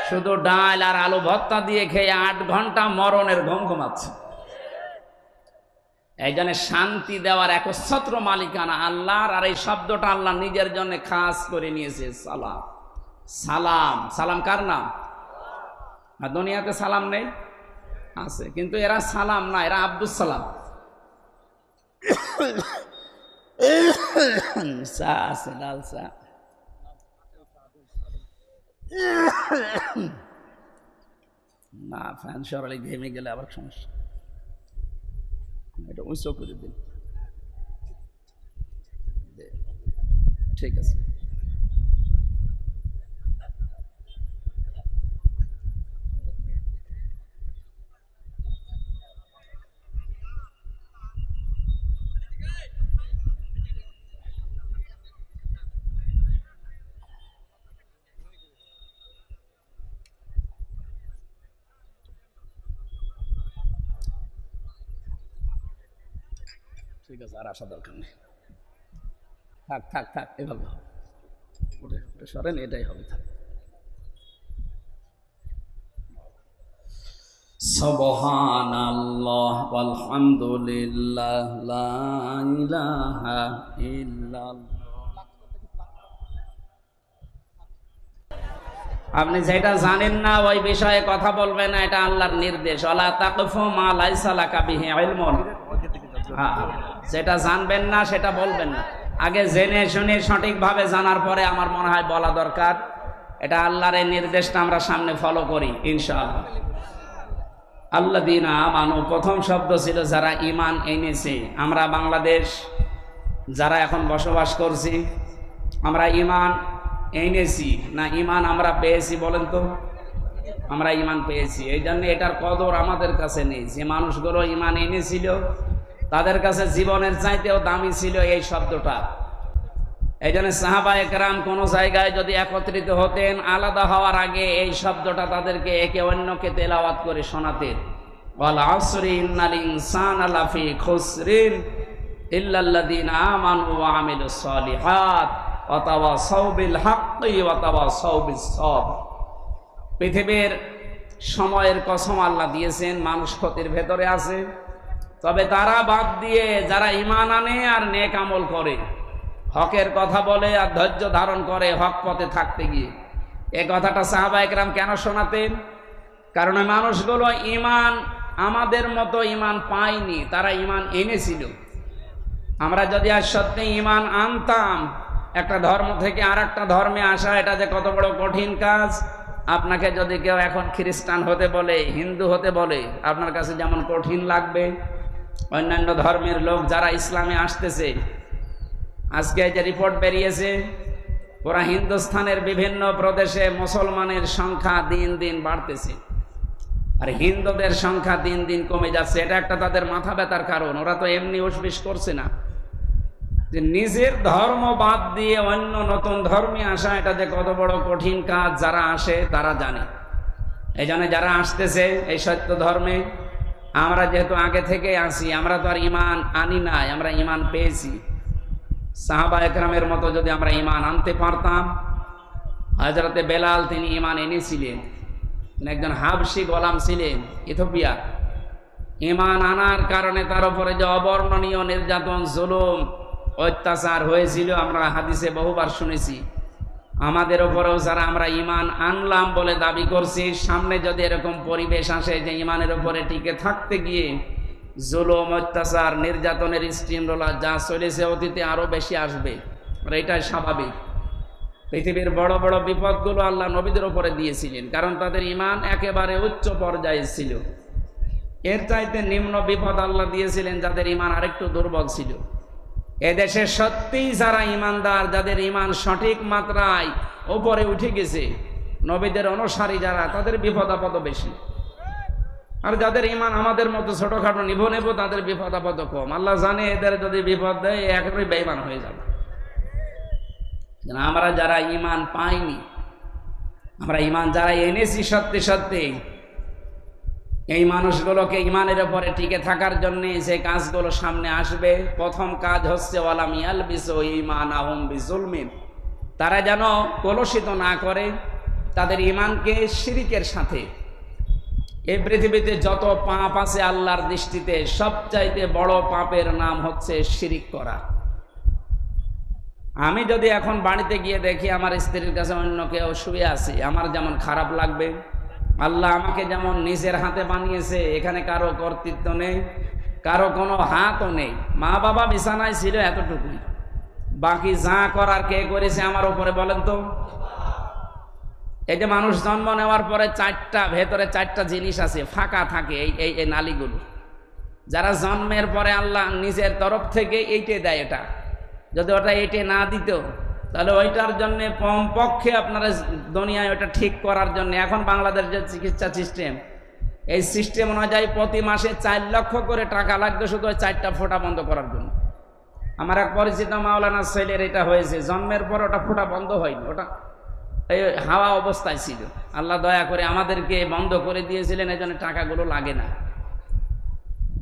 [SPEAKER 1] শুধু ডাল আর আলু ভর্তা দিয়ে খেয়ে 8 ঘন্টা মরণের ঘুম ঘুমাচ্ছে। এই জন্য শান্তি দেওয়ার একচ্ছত্র মালিকানা আল্লাহর, আর এই শব্দটা আল্লাহ নিজের জন্য খাস করে নিয়েছে। সালাম, সালাম, সালাম কার নাম? আর দুনিয়াতে সালাম নেই? আছে, কিন্তু এরা সালাম না, এরা আব্দুস সালাম। চা আছে, লাল চা। না, ফ্যান সরালে ঘেমে গেলে আবার সমস্যা। এটা উঁচু করে দিন। ঠিক আছে। ঠিক আছে, আর আসা দরকার নেই। থাক থাক থাক, এভাবে হবে। ওটা সরেন, এটাই হবে। থাক। সুবহানাল্লাহ ওয়ালহামদুলিল্লাহ লা ইলাহা ইল্লাল্লাহ। আপনি যেটা জানেন না ওই বিষয়ে কথা বলবেন না, এটা আল্লাহর নির্দেশ। ওয়ালা তাকফু মা লাইসা লাকা বিহি ইলমুন। যেটা জানবেন না সেটা বলবেন না। আগে জেনে শুনে সঠিকভাবে জানার পরে আমার মনে হয় বলা দরকার। এটা আল্লাহর এই নির্দেশটা আমরা সামনে ফলো করি ইনশাআল্লাহ। আল্লাযীনা আমানু, প্রথম শব্দ ছিল যারা ঈমান এনেছে। আমরা বাংলাদেশ যারা এখন বসবাস করছি, আমরা ঈমান এনেছি না ঈমান আমরা পেয়েছি? বলেন তো। আমরা ঈমান পেয়েছি, এই জন্য এটার কদর আমাদের কাছে নেই। যে মানুষগুলো ঈমান এনেছিল তাদের কাছে জীবনের চাইতেও দামি ছিল এই শব্দটা। এই জন্য সাহাবায়ে কেরাম কোন জায়গায় যদি একত্রিত হতেন, আলাদা হওয়ার আগে এই শব্দটা তাদেরকে একে অন্যকে তেলাওয়াত করে শোনাতেন। ওয়াল আসরি ইন্নাল ইনসানা লাফি খুসরিন ইল্লাল্লাযীনা আমানু ওয়া আমিলুস সালিহাত ওয়া তাওয়াসাউ বিল হাক্কি ওয়া তাওয়াসাউ বিস সাবর। পৃথিবীর সময়ের কসম আল্লাহ দিয়েছেন, মানুষ ক্ষতির ভেতরে আছে। তবে তারা বাদ দিয়ে যারা ঈমান আনে আর নেক আমল করে, হকের কথা বলে আর ধৈর্য ধারণ করে হক পথে থাকতে গিয়ে, এই কথাটা সাহাবায়ে কেরাম কেন শোনাতেন? কারণ ওই মানুষগুলো ঈমান আমাদের মতো ঈমান পায়নি, তারা ঈমান এনেছিল। আমরা যদি আজ সত্যি ঈমান আনতাম, একটা ধর্ম থেকে আর একটা ধর্মে আসা এটা যে কত বড় কঠিন কাজ। আপনাকে যদি কেউ এখন খ্রিস্টান হতে বলে, হিন্দু হতে বলে, আপনার কাছে যেমন কঠিন লাগবে, অন্যান্য ধর্মের লোক যারা ইসলামে আসতেছে, আজকে যে রিপোর্ট বেরিয়েছে, পুরা হিন্দুস্তানের বিভিন্ন প্রদেশে মুসলমানের সংখ্যা দিন দিন বাড়তেছে আর হিন্দুদের সংখ্যা দিন দিন কমে যাচ্ছে। এটা একটা তাদের মাথা ব্যথার কারণ। ওরা তো এমনি উসবিস করছে না, যে নিজের ধর্ম বাদ দিয়ে অন্য নতুন ধর্মে আসা এটা যে কত বড় কঠিন কাজ, যারা আসে তারা জানে। এই জন্য যারা আসতেছে এই সত্য ধর্মে, আমরা যেহেতু আগে থেকে আসি, আমরা তো আর ঈমান আনি নাই, আমরা ঈমান পেয়েছি। সাহাবায়ে কেরামের মতো যদি আমরা ঈমান আনতে পারতাম, হযরতে বেলাল তিনি ঈমান এনেছিলেন। তিনি একজন হাবশী গোলাম ছিলেন, ইথিওপিয়া। ঈমান আনার কারণে তার উপরে যে অবর্ণনীয় নির্যাতন, জুলুম, অত্যাচার হয়েছিল আমরা হাদিসে বহুবার শুনেছি। আমাদের উপরেও যারা আমরা ঈমান আনলাম বলে দাবি করছি, সামনে যদি এরকম পরিবেশ আসে যে ঈমানের উপরে টিকে থাকতে গিয়ে জুলুম, অত্যাচার, নির্যাতনের স্টিমরোলার যা চলেছে, অতীতে আরো বেশি আসবে, এটাই স্বাভাবিক। পৃথিবীর বড় বড় বিপদগুলো আল্লাহ নবীদের উপরে দিয়েছিলেন, কারণ তাদের ঈমান একেবারে উচ্চ পর্যায়ে ছিল। এর চাইতে নিম্ন বিপদ আল্লাহ দিয়েছিলেন যাদের ঈমান আরেকটু দুর্বল ছিল। এদেশে সত্যিই যারা ঈমানদার, যাদের ঈমান সঠিক মাত্রায় উপরে উঠে গেছে, নবীদের অনুসারী যারা, তাদের বিপদ আপদ বেশি। আর যাদের ঈমান আমাদের মতো ছোটখাটো নিভো নেবো, তাদের বিপদ আপদ কম। আল্লাহ জানে এদের যদি বিপদ দেয় একেবারে বেঈমান হয়ে যাবে। আমরা যারা ঈমান পাইনি, আমরা ঈমান যারা এনেছি সত্যি সত্যি, এই মানুষগুলোকে ঈমানের উপরে টিকে থাকার জন্য যে কাজগুলো সামনে আসবে, প্রথম কাজ হচ্ছে ওয়ালাম ইয়ালবিসু ঈমানাহুম বিজুলমিন। তারা যেন কলুষিত না করে তাদের ঈমানকে শিরিকের সাথে। এই পৃথিবীতে যত পাপ আছে আল্লাহর দৃষ্টিতে সবচাইতে বড় পাপের নাম হচ্ছে শিরিক করা। আমি যদি এখন বাড়িতে গিয়ে দেখি আমার স্ত্রীর কাছে অন্য কেউ শুয়ে আছে, আমার যেমন খারাপ লাগবে। আল্লাহ আমাকে যেমন নিজের হাতে বানিয়েছে, এখানে কারো কর্তৃত্ব নেই, কারো কোনো হাতও নেই। মা বাবা বিছানায় ছিল এতটুকুই, বাকি যা করার কে করেছে আমার উপরে বলেন তো? এই যে মানুষ জন্ম নেওয়ার পরে ভেতরে চারটা জিনিস আছে, ফাঁকা থাকে এই নালীগুলো। যারা জন্মের পরে আল্লাহ নিজের তরফ থেকে এইটে দেয়, এটা যদি ওটা এইটে না দিত তাহলে ওইটার জন্য কমপক্ষে আপনারা দুনিয়ায় ওটা ঠিক করার জন্য, এখন বাংলাদেশ যে চিকিৎসা সিস্টেম, এই সিস্টেম অনুযায়ী প্রতি মাসে 4 লক্ষ করে টাকা লাগবে শুধু ওই 4টা ফোঁটা বন্ধ করার জন্য। আমার এক পরিচিত মাওলানা ছেলের এটা হয়েছে, জন্মের পর ওটা ফোঁটা বন্ধ হয়নি, ওটা এই হাওয়া অবস্থায় ছিল। আল্লাহ দয়া করে আমাদেরকে বন্ধ করে দিয়েছিলেন, এই জন্য টাকাগুলো লাগে না।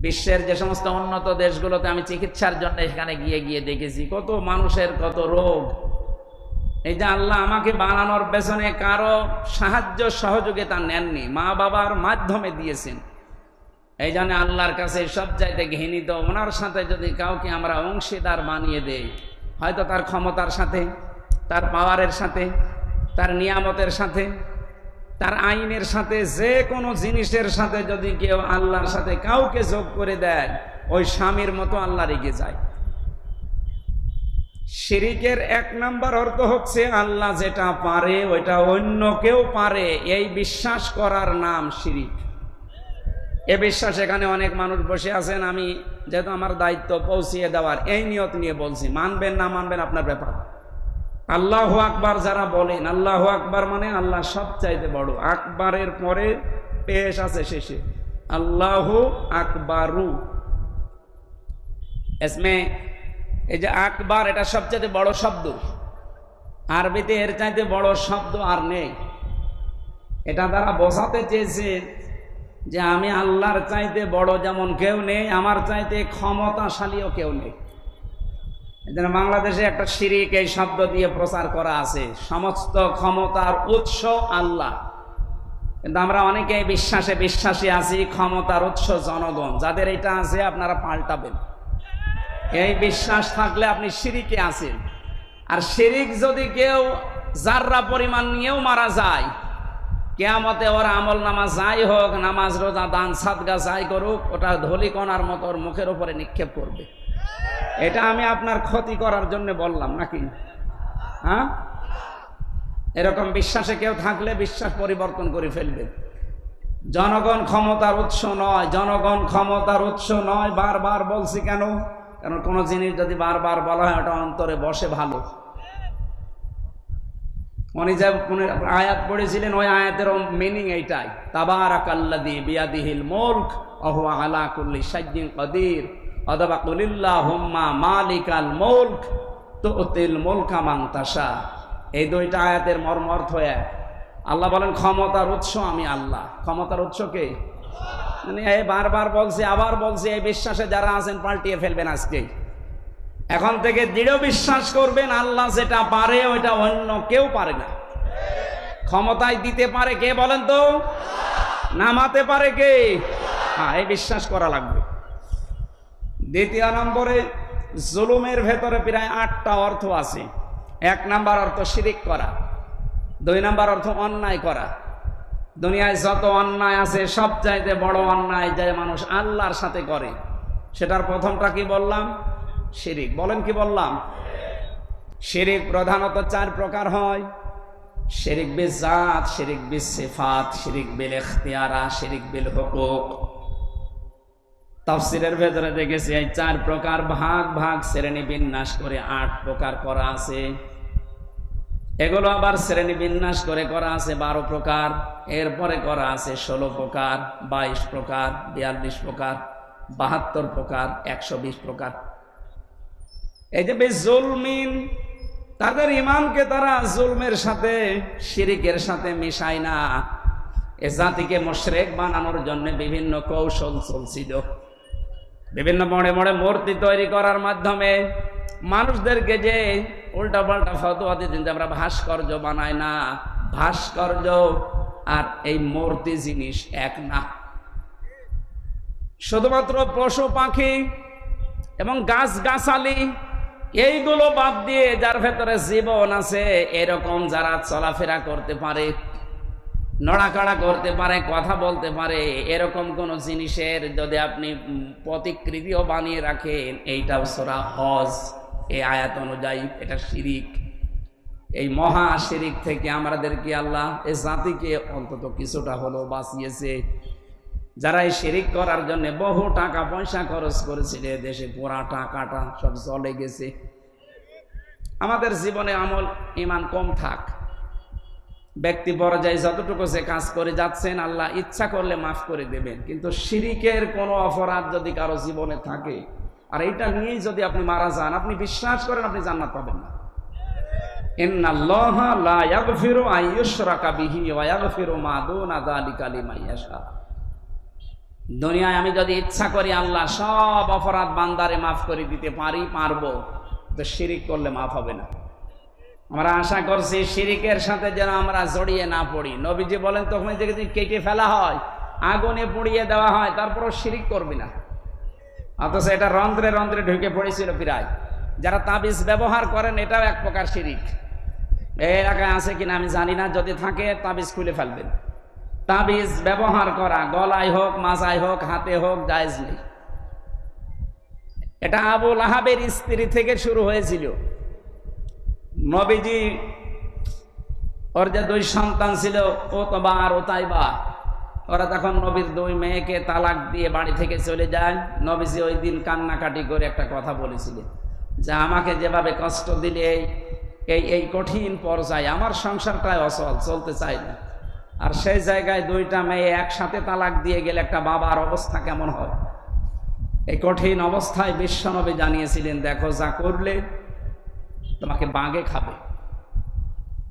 [SPEAKER 1] বিশ্বের যে সমস্ত উন্নত দেশগুলোতে আমি চিকিৎসার জন্য এখানে গিয়ে দেখেছি কত মানুষের কত রোগ। এই যে আল্লাহ আমাকে বানানোর পেছনে কারো সাহায্য সহযোগিতা নেননি, মা বাবার মাধ্যমে দিয়েছেন। এই জন্য আল্লাহর কাছে সবচাইতে ঘৃণিত, ওনার সাথে যদি কাউকে আমরা অংশীদার বানিয়ে দেই, হয়তো তার ক্ষমতার সাথে, তার পাওয়ারের সাথে, তার নিয়ামতের সাথে, তার আইনের সাথে, যে কোনো জিনিসের সাথে যদি কেউ আল্লাহর সাথে কাউকে যোগ করে দেয়, ওই স্বামীর মতো আল্লাহ রেগে যায়। শিরিকের 1 নাম্বার অর্থ হচ্ছে আল্লাহ যেটা পারে ওইটা অন্য কেউ পারে, এই বিশ্বাস করার নাম শিরিক। এ বিশ্বাস এখানে অনেক মানুষ বসে আছেন, আমি যেহেতু আমার দায়িত্ব পৌঁছিয়ে দেওয়ার, এই নিয়ত নিয়ে বলছি। মানবেন না মানবেন আপনার ব্যাপার। আল্লাহু আকবার যারা বলেন, আল্লাহু আকবার মানে আল্লাহ সবচাইতে বড়, আকবারের পরে পেশ আছে শেষে, আল্লাহু আকবারু। এসমে এই যে আকবার, এটা সবচাইতে বড় শব্দ, আরবিতে এর চাইতে বড় শব্দ আর নেই। এটা দ্বারা বোঝাতে চেয়েছে যে আমি আল্লাহর চাইতে বড় যেমন কেউ নেই, আমার চাইতে ক্ষমতাশালীও কেউ নেই। এজন্য বাংলাদেশে একটা শিরিক এই শব্দ দিয়ে প্রচার করা আছে, সমস্ত ক্ষমতার উৎস আল্লাহ। কিন্তু আমরা অনেকে বিশ্বাসী আছি ক্ষমতার উৎস জনগণ। যাদের এটা আছে আপনারা পাল্টাবেন। এই বিশ্বাস থাকলে আপনি শিরিকে আছেন। আর শিরিক যদি কেউ জাররা পরিমাণ নিয়েও মারা যায়, কিয়ামতে ওর আমল নামা যাই হোক, নামাজ রোজা দান সাদগা যাই করুক, ওটা ধলিকণার মতো ওর মুখের উপরে নিক্ষেপ করবে। এটা আমি আপনার ক্ষতি করার জন্য বললাম নাকি? হ্যাঁ, এরকম বিশ্বাসে কেউ থাকলে বিশ্বাস পরিবর্তন করে ফেলবে। জনগণ ক্ষমতার উৎস নয়, জনগণ ক্ষমতার উৎস নয়। বারবার বলছি কেন? কারণ কোন জিনিস যদি বারবার বলা হয় ওটা অন্তরে বসে ভালো। উনি যে আয়াত পড়েছিলেন, ওই আয়াতের মিনিং এইটাই, তাবারাকাল্লাযী বিয়াদিহিল মুলক ওয়া হুয়া আলা কুল্লি শাইইন কাদির অথবা কুলিল্লাহুম্মা মালিকাল মুলক তুতিল মুলকা মান তাশা। এই 2টা আয়াতের মর্ম অর্থ এক। আল্লাহ বলেন ক্ষমতার উৎস আমি আল্লাহ। ক্ষমতার উৎস কে? মানে এই বারবার বলছি, আবার বলছি, এই বিশ্বাসে যারা আছেন পাল্টিয়ে ফেলবেন আজকেই। এখন থেকে দৃঢ় বিশ্বাস করবেন আল্লাহ যেটা পারে ওইটা অন্য কেউ পারে না। ক্ষমতায় দিতে পারে কে বলেন তো? নামাতে পারে কে? হ্যাঁ, এই বিশ্বাস করা লাগবে। 2 নম্বরে জুলুমের ভেতরে প্রায় 8টা অর্থ আছে। 1 নাম্বার অর্থ শিরিক করা, 2 নাম্বার অর্থ অন্যায় করা। দুনিয়ায় যত অন্যায় আছে সবচাইতে বড় অন্যায় যে মানুষ আল্লাহর সাথে করে, সেটার প্রথমটা কি বললাম? শিরিক। বলেন কি বললাম? শিরিক প্রধানত 4 প্রকার হয়। শিরিক বিল জাত, শিরিক বিল সিফাত, শিরিক বিল ইখতিয়ারা, শিরিক বিল হুকুক। তাফসীরের ভেতরে দেখেছি এই 4 প্রকার ভাগ শ্রেণী বিন্যাস করে 8 প্রকার করা আছে। এগুলো আবার শ্রেণী বিন্যাস করে করা আছে 12 প্রকার, এরপরে করা আছে 16 প্রকার, 22 প্রকার, 42 প্রকার, 72 প্রকার, 120 প্রকার। এই যে বেজুলমিন, তাদের ইমানকে তারা জুলমের সাথে শিরিকের সাথে মিশায় না। এ জাতিকে মুশরিক বানানোর জন্য বিভিন্ন কৌশল চলছিল। বিভিন্ন মোড়ে মোড়ে মূর্তি তৈরি করার মাধ্যমে মানুষদেরকে যে উল্টা পাল্টা ফতোয়া দিতেন যে আমরা ভাস্কর্য বানাই না, ভাস্কর্য আর এই মূর্তি জিনিস এক না। শুধুমাত্র পশু পাখি এবং গাছ গাছালি এইগুলো বাদ দিয়ে যার ভেতরে জীবন আছে, এরকম যারা চলাফেরা করতে পারে, নড়াচড়া করতে পারে, কথা বলতে পারে, এরকম কোন জিনিসের যদি আপনি প্রতিকৃতিও বানিয়ে রাখেন, এইটাও সূরা হজ এই আয়াত অনুযায়ী এটা শিরিক। এই মহা শিরিক থেকে আমাদেরকে আল্লাহ এই জাতিকে অন্তত কিছুটা হলেও বাঁচিয়েছে। যারা এই শিরিক করার জন্য বহু টাকা পয়সা খরচ করেছিল, দেশে পুরা টাকাটা সব চলে গেছে। আমাদের জীবনে আমল ইমান কম থাক, ব্যক্তি পর্যায়ে যতটুকু যে কাজ করে যাচ্ছেন আল্লাহ ইচ্ছা করলে মাফ করে দেবেন, কিন্তু শিরিকের কোনো অপরাধ যদি কারো জীবনে থাকে আর এইটা নিয়েই যদি আপনি মারা যান, আপনি বিশ্বাস করেন আপনি জান্নাত পাবেন না। ইন্নাল্লাহা লা ইয়াগফিরু আন ইউশরাকা বিহি ওয়া ইয়াগফিরু মা দুনা যালিকা লিমান ইয়াশা। দুনিয়ায় আমি যদি ইচ্ছা করি আল্লাহ সব অপরাধ বান্দারে মাফ করে দিতে পারবো, তো শিরিক করলে মাফ হবে না। আমরা আশা করছি শিরিকের সাথে যেন আমরা জড়িয়ে না পড়ি। নবীজি বলেন তখন যদি কেটে ফেলা হয়, আগুনে পুড়িয়ে দেওয়া হয়, তারপরও শিরিক করবি না। অথচ এটা রন্ধ্রে রন্ধ্রে ঢুকে পড়েছিল প্রায়। যারা তাবিজ ব্যবহার করেন এটাও এক প্রকার শিরিক। এই এলাকায় আছে কিনা আমি জানি না, যদি থাকে তাবিজ খুলে ফেলবেন। তাবিজ ব্যবহার করা গলায় হোক, মাজায় হোক, হাতে হোক, জায়েজ নেই। এটা আবু লাহাবের স্ত্রী থেকে শুরু হয়েছিল। নবীজি ওর যে 2 সন্তান ছিল, ওতবা আর ওতাইবা, ওরা তখন নবীর 2 মেয়েকে তালাক দিয়ে বাড়ি থেকে চলে যায়। নবীজি ওই দিন কান্নাকাটি করে একটা কথা বলেছিলেন যে আমাকে যেভাবে কষ্ট দিলে এই কঠিন পর্যায়ে আমার সংসারটাই অচল, চলতে চাই না। আর সেই জায়গায় 2টা মেয়ে একসাথে তালাক দিয়ে গেলে একটা বাবার অবস্থা কেমন হয়। এই কঠিন অবস্থায় বিশ্বনবী জানিয়েছিলেন, দেখো যা করলে তোমাকে বাঘে খাবে।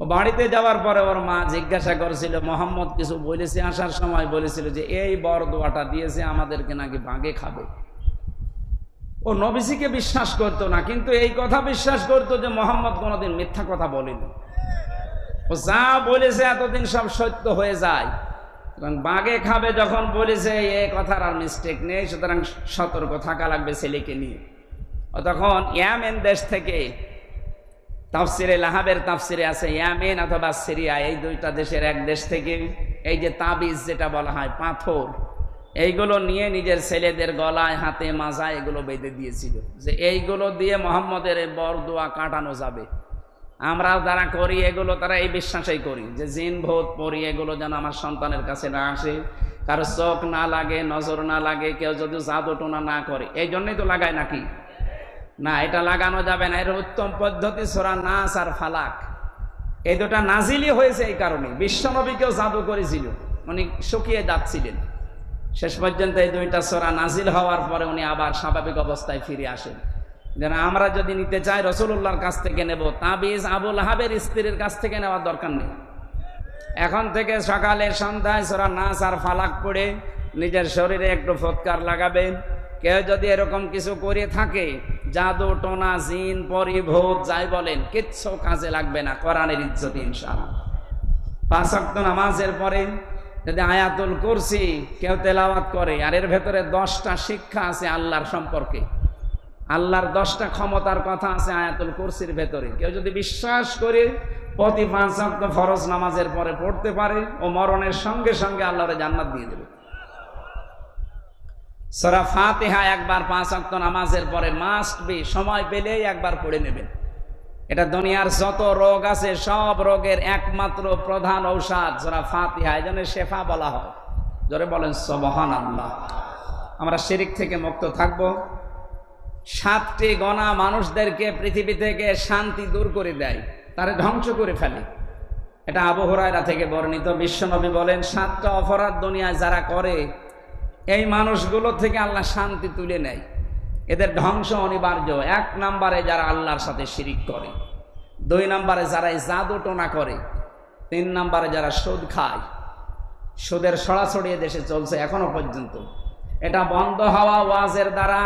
[SPEAKER 1] ও বাড়িতে যাওয়ার পরে ওর মা জিজ্ঞাসা করেছিল, মোহাম্মদ কিছু বলেছে? আসার সময় বলেছিল যে এই বর দোয়াটা দিয়েছে আমাদেরকে নাকি বাঘে খাবে। ও নবীজিকে বিশ্বাস করতো না, কিন্তু এই কথা বিশ্বাস করতো যে মোহাম্মদ কোনোদিন মিথ্যা কথা বলেনি। ও যা বলেছে এতদিন সব সত্য হয়ে যায়। সুতরাং বাঘে খাবে যখন বলেছে, এই কথার আর মিস্টেক নেই, সুতরাং সতর্ক থাকা লাগবে ছেলেকে নিয়ে। ও তখন ইয়ামেন দেশ থেকে, তাফসিরে লাহাবের তাফসিরে আছে ইয়ামেন অথবা সিরিয়া, এই 2টা দেশের এক দেশ থেকে এই যে তাবিজ যেটা বলা হয় পাথর, এইগুলো নিয়ে নিজের ছেলেদের গলায়, হাতে, মাজায় এগুলো বেঁধে দিয়েছিল যে এইগুলো দিয়ে মোহাম্মদের বর দোয়া কাটানো যাবে। আমরা যারা করি এগুলো, তারা এই বিশ্বাসেই করি যে জিন ভূত পরি এগুলো যেন আমার সন্তানের কাছে না আসে, কারো চোখ না লাগে, নজর না লাগে, কেউ যদি জাদু টোনা না করে। এই জন্যই তো লাগায় নাকি? না, এটা লাগানো যাবে না। এর উত্তম পদ্ধতি সূরা নাস আর ফালাক, এই 2টা নাজিলই হয়েছে এই কারণে। বিশ্বনবীকেও জাদু করেছিল, উনি শুকিয়ে যাচ্ছিলেন। শেষ পর্যন্ত এই 2টা সূরা নাজিল হওয়ার পরে উনি আবার স্বাভাবিক অবস্থায় ফিরে আসেন। যেন আমরা যদি নিতে চাই রাসূলুল্লাহর কাছ থেকে নেব, তাবিজ আবু লাহাবের স্ত্রীর কাছ থেকে নেওয়ার দরকার নেই। এখন থেকে সকালে সন্ধ্যায় সূরা নাস আর ফালাক পড়ে নিজের শরীরে একটু ফৎকার লাগাবেন। কেউ যদি এরকম কিছু করে থাকে, জাদু টোনা, জিন পরি, ভূত যাই বলেন, কিচ্ছু কাজে লাগবে না, কোরআনের ইজ্জত ইনশাআল্লাহ। 5 ওয়াক্ত নামাজের পরে যদি আয়াতুল কুরসি কেউ তেলাওয়াত করে, আর এর ভেতরে 10টা শিক্ষা আছে আল্লাহর সম্পর্কে, আল্লাহর 10টা ক্ষমতার কথা আছে আয়াতুল কুরসির ভেতরে। কেউ যদি বিশ্বাস করে প্রতি 5 ওয়াক্ত ফরজ নামাজের পরে পড়তে পারে, ও মরণের সঙ্গে সঙ্গে আল্লাহর জান্নাত দিয়ে দেবে। সূরা ফাতিহা একবার 5 ওয়াক্ত নামাজের পরে মাস্ট বি, সময় পেলেই একবার পড়ে নেবেন। এটা দুনিয়ার যত রোগ আছে সব রোগের একমাত্র প্রধান ঔষধ সূরা ফাতিহা। এই জন্য শেফা বলা হয়। জোরে বলেন সুবহানাল্লাহ। আমরা শিরিক থেকে মুক্ত থাকবো। 7টি গোনা মানুষদেরকে পৃথিবী থেকে শান্তি দূর করে দেয়, তারে ধ্বংস করে ফেলে। এটা আবু হুরায়রা থেকে বর্ণিত। বিশ্বনবী বলেন 7টা অপরাধ দুনিয়ায় যারা করে, এই মানুষগুলো থেকে আল্লাহ শান্তি তুলে নেয়, এদের ধ্বংস অনিবার্য। 1 নম্বরে যারা আল্লাহর সাথে শিরিক করে, 2 নম্বরে যারা জাদু টোনা করে, 3 নম্বরে যারা সুদ খায়। সুদের ছড়াছড়ি দেশে চলছে এখনো পর্যন্ত। এটা বন্ধ হওয়া ওয়াজের দ্বারা,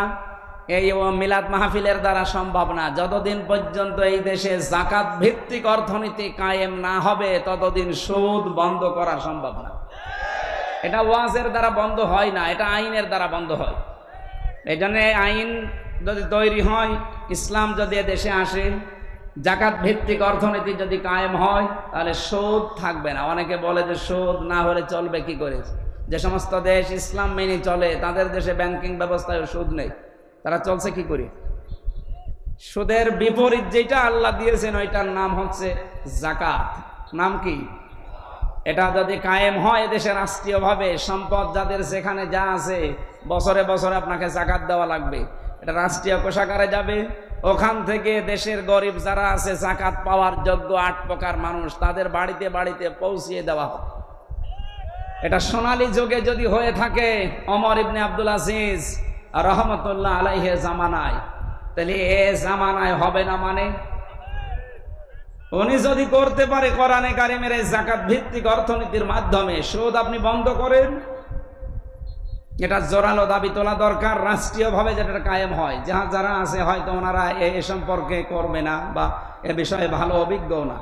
[SPEAKER 1] এই মিলাদ মাহফিলের দ্বারা সম্ভব না। যতদিন পর্যন্ত এই দেশে যাকাত ভিত্তিক অর্থনীতি কায়েম না হবে ততদিন সুদ বন্ধ করা সম্ভব না। এটা ওয়াজের দ্বারা বন্ধ হয় না, এটা আইনের দ্বারা বন্ধ হয়। এই জন্য আইন যদি তৈরি হয়, ইসলাম যদি দেশে আসে, যাকাত ভিত্তিক অর্থনীতি যদি কায়েম হয়, তাহলে সুদ থাকবে না। অনেকে বলে যে সুদ না হলে চলবে কি করে? যে সমস্ত দেশ ইসলাম মেনে চলে তাদের দেশে ব্যাংকিং ব্যবস্থায় সুদ নেই, তারা চলছে কি করে? সুদের বিপরীত যেটা আল্লাহ দিয়েছেন ওইটার নাম হচ্ছে যাকাত। নাম কি? এটা যদি কায়েম হয় দেশে রাষ্ট্রীয়ভাবে, সম্পদ যাদের যেখানে যা আছে বছরে বছরে আপনাকে যাকাত দেওয়া লাগবে, এটা রাষ্ট্রীয় কোষাগারে যাবে। ওখান থেকে দেশের গরিব যারা আছে যাকাত পাওয়ার যোগ্য 8 প্রকার মানুষ, তাদের বাড়িতে বাড়িতে পৌঁছিয়ে দেওয়া হবে। এটা সোনালী যুগে যদি হয়ে থাকে ওমর ইবনে আব্দুল আজিজ রহমতুল্লাহ আলাইহি জামানায়, তাহলে এ জামানায় হবে না? মানে উনি যদি করতে পারে কোরআনে কারিমের এই যাকাত ভিত্তিক অর্থনীতির মাধ্যমে সুদ আপনি বন্ধ করেন, এটা জোরালো দাবি তোলা দরকার রাষ্ট্রীয়ভাবে, যেটা কায়েম হয়। যারা আছে হয়তো ওনারা এ সম্পর্কে করবে না বা এ বিষয়ে ভালো অভিজ্ঞ না।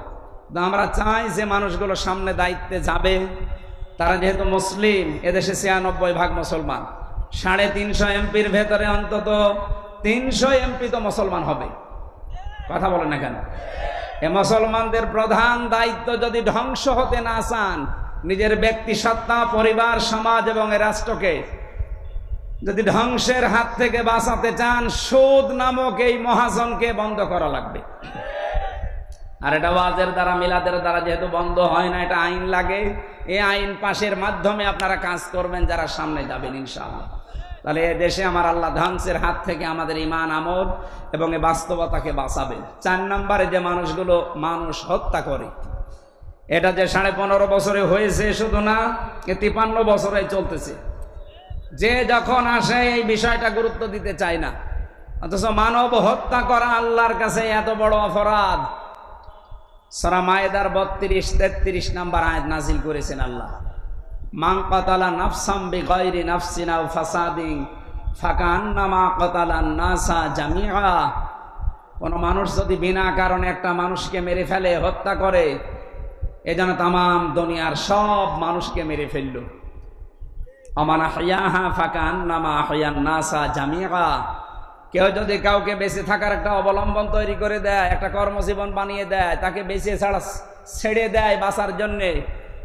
[SPEAKER 1] আমরা চাই যে মানুষগুলো সামনে দায়িত্বে যাবে, তারা যেহেতু মুসলিম, এদেশে 96% মুসলমান, 350 এমপির ভেতরে অন্তত 300 এমপি তো মুসলমান হবে। কথা বলে না কেন? এ মুসলমানদের প্রধান দায়িত্ব, যদি ধ্বংস হতে না চান, নিজের ব্যক্তি সত্তা, পরিবার, সমাজ এবং রাষ্ট্রকে যদি ধ্বংসের হাত থেকে বাঁচাতে চান, সুদ নামক এই মহাজনকে বন্ধ করা লাগবে। আর এটা ওয়াজের দ্বারা, মিলাদের দ্বারা যেহেতু বন্ধ হয় না, এটা আইন লাগে। এই আইন পাশের মাধ্যমে আপনারা কাজ করবেন যারা সামনে যাবেন ইনশাআল্লাহ। তাহলে এ দেশে আমার আল্লাহ ধ্বংসের হাত থেকে আমাদের ঈমান, আমল এবং এই বাস্তবতাকে বাঁচাবেন। 4 নম্বরে যে মানুষগুলো মানুষ হত্যা করে, এটা যে 15.5 বছরে হয়েছে শুধু না, 53 বছরে চলতেছে। যে যখন আসে এই বিষয়টা গুরুত্ব দিতে চায় না, অথচ মানব হত্যা করা আল্লাহর কাছে এত বড় অপরাধ। সূরা মায়েদার 32-33 নম্বর আয়াত নাজিল করেছেন আল্লাহ। মান কাতালা নাফসাম বিগাইরি নাফসিন আও ফাসাদিন ফাকান্নামা কাতালান নাসা জামিআ। কোন মানুষ যদি বিনা কারণে একটা মানুষকে মেরে ফেলে, হত্যা করে, এ যেন তামাম দুনিয়ার সব মানুষকে মেরে ফেলল। আমান আহইয়াহা ফাকান্নামা আহইয়ান নাসা জামিআ। কেউ যদি কাউকে বেঁচে থাকার একটা অবলম্বন তৈরি করে দেয়, একটা কর্মজীবন বানিয়ে দেয়, তাকে বেঁচে ছেড়ে দেয় বাঁচার জন্যে,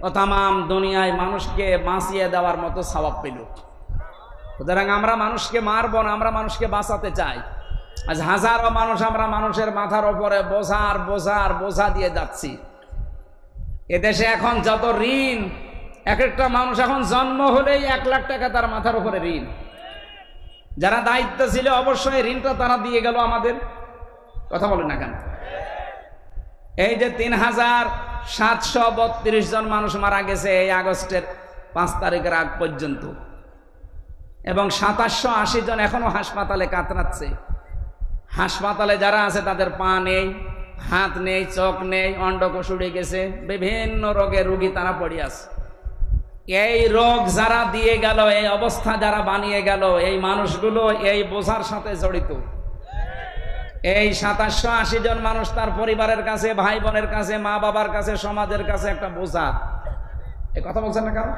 [SPEAKER 1] ও তামাম দুনিয়ায় মানুষকে বাঁচিয়ে দেওয়ার মতো সওয়াব পেল। সুতরাং আমরা মানুষকে মারবো না, আমরা মানুষকে বাঁচাতে চাই। আজ হাজারো মানুষ আমরা মানুষের মাথার উপরে বোঝা দিয়ে যাচ্ছি। এদেশে এখন যত ঋণ, এক একটা মানুষ এখন জন্ম হলেই 1 লাখ টাকা তার মাথার উপরে ঋণ। যারা দায়িত্ব ছিল অবশ্যই ঋণটা তারা দিয়ে গেল আমাদের। কথা বলেন না কেন? এই যে 3732 জন মানুষ মারা গেছে এই আগস্টের 5 তারিখের আগ পর্যন্ত, এবং 2780 জন এখনো হাসপাতালে কাতরাচ্ছে। হাসপাতালে যারা আছে তাদের পা নেই, হাত নেই, চোখ নেই, অন্ডকোষ উড়ে গেছে, বিভিন্ন রোগে রোগী তারা পড়ে আছে। এই রোগ যারা দিয়ে গেল, এই অবস্থা যারা বানিয়ে গেল, এই মানুষগুলো এই বোঝার সাথে জড়িত। এই 2780 জন মানুষ তার পরিবারের কাছে, ভাই বোনের কাছে, মা বাবার কাছে, সমাজের কাছে একটা বোঝা। এই কথা বলছেন না কারণ?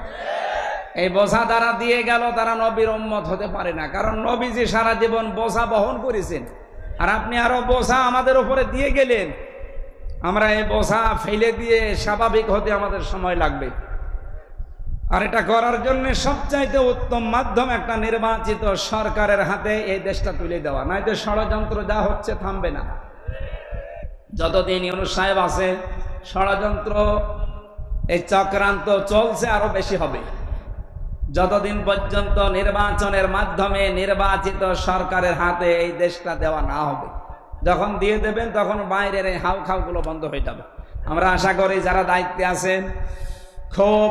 [SPEAKER 1] এই বোঝা দ্বারা দিয়ে গেল, তারা নবীর উম্মত হতে পারে না। কারণ নবীজি সারা জীবন বোঝা বহন করেছেন, আর আপনি আরো বোঝা আমাদের উপরে দিয়ে গেলেন। আমরা এই বোঝা ফেলে দিয়ে স্বাভাবিক হতে আমাদের সময় লাগবে। আর এটা করার জন্য সবচাইতে উত্তম মাধ্যম একটা নির্বাচিত সরকারের হাতে এই দেশটা তুলে দেওয়া, নয়তো ষড়যন্ত্র যা হচ্ছে থামবে না। যতদিন ইউনূস সাহেব আছে, ষড়যন্ত্র, এই চক্রান্ত চলছে, আরো বেশি হবে। যতদিন পর্যন্ত নির্বাচনের মাধ্যমে নির্বাচিত সরকারের হাতে এই দেশটা দেওয়া না হবে, যখন দিয়ে দেবেন তখন বাইরের এই হাউখাউগুলো বন্ধ হয়ে যাবে। আমরা আশা করি যারা দায়িত্বে আছেন খুব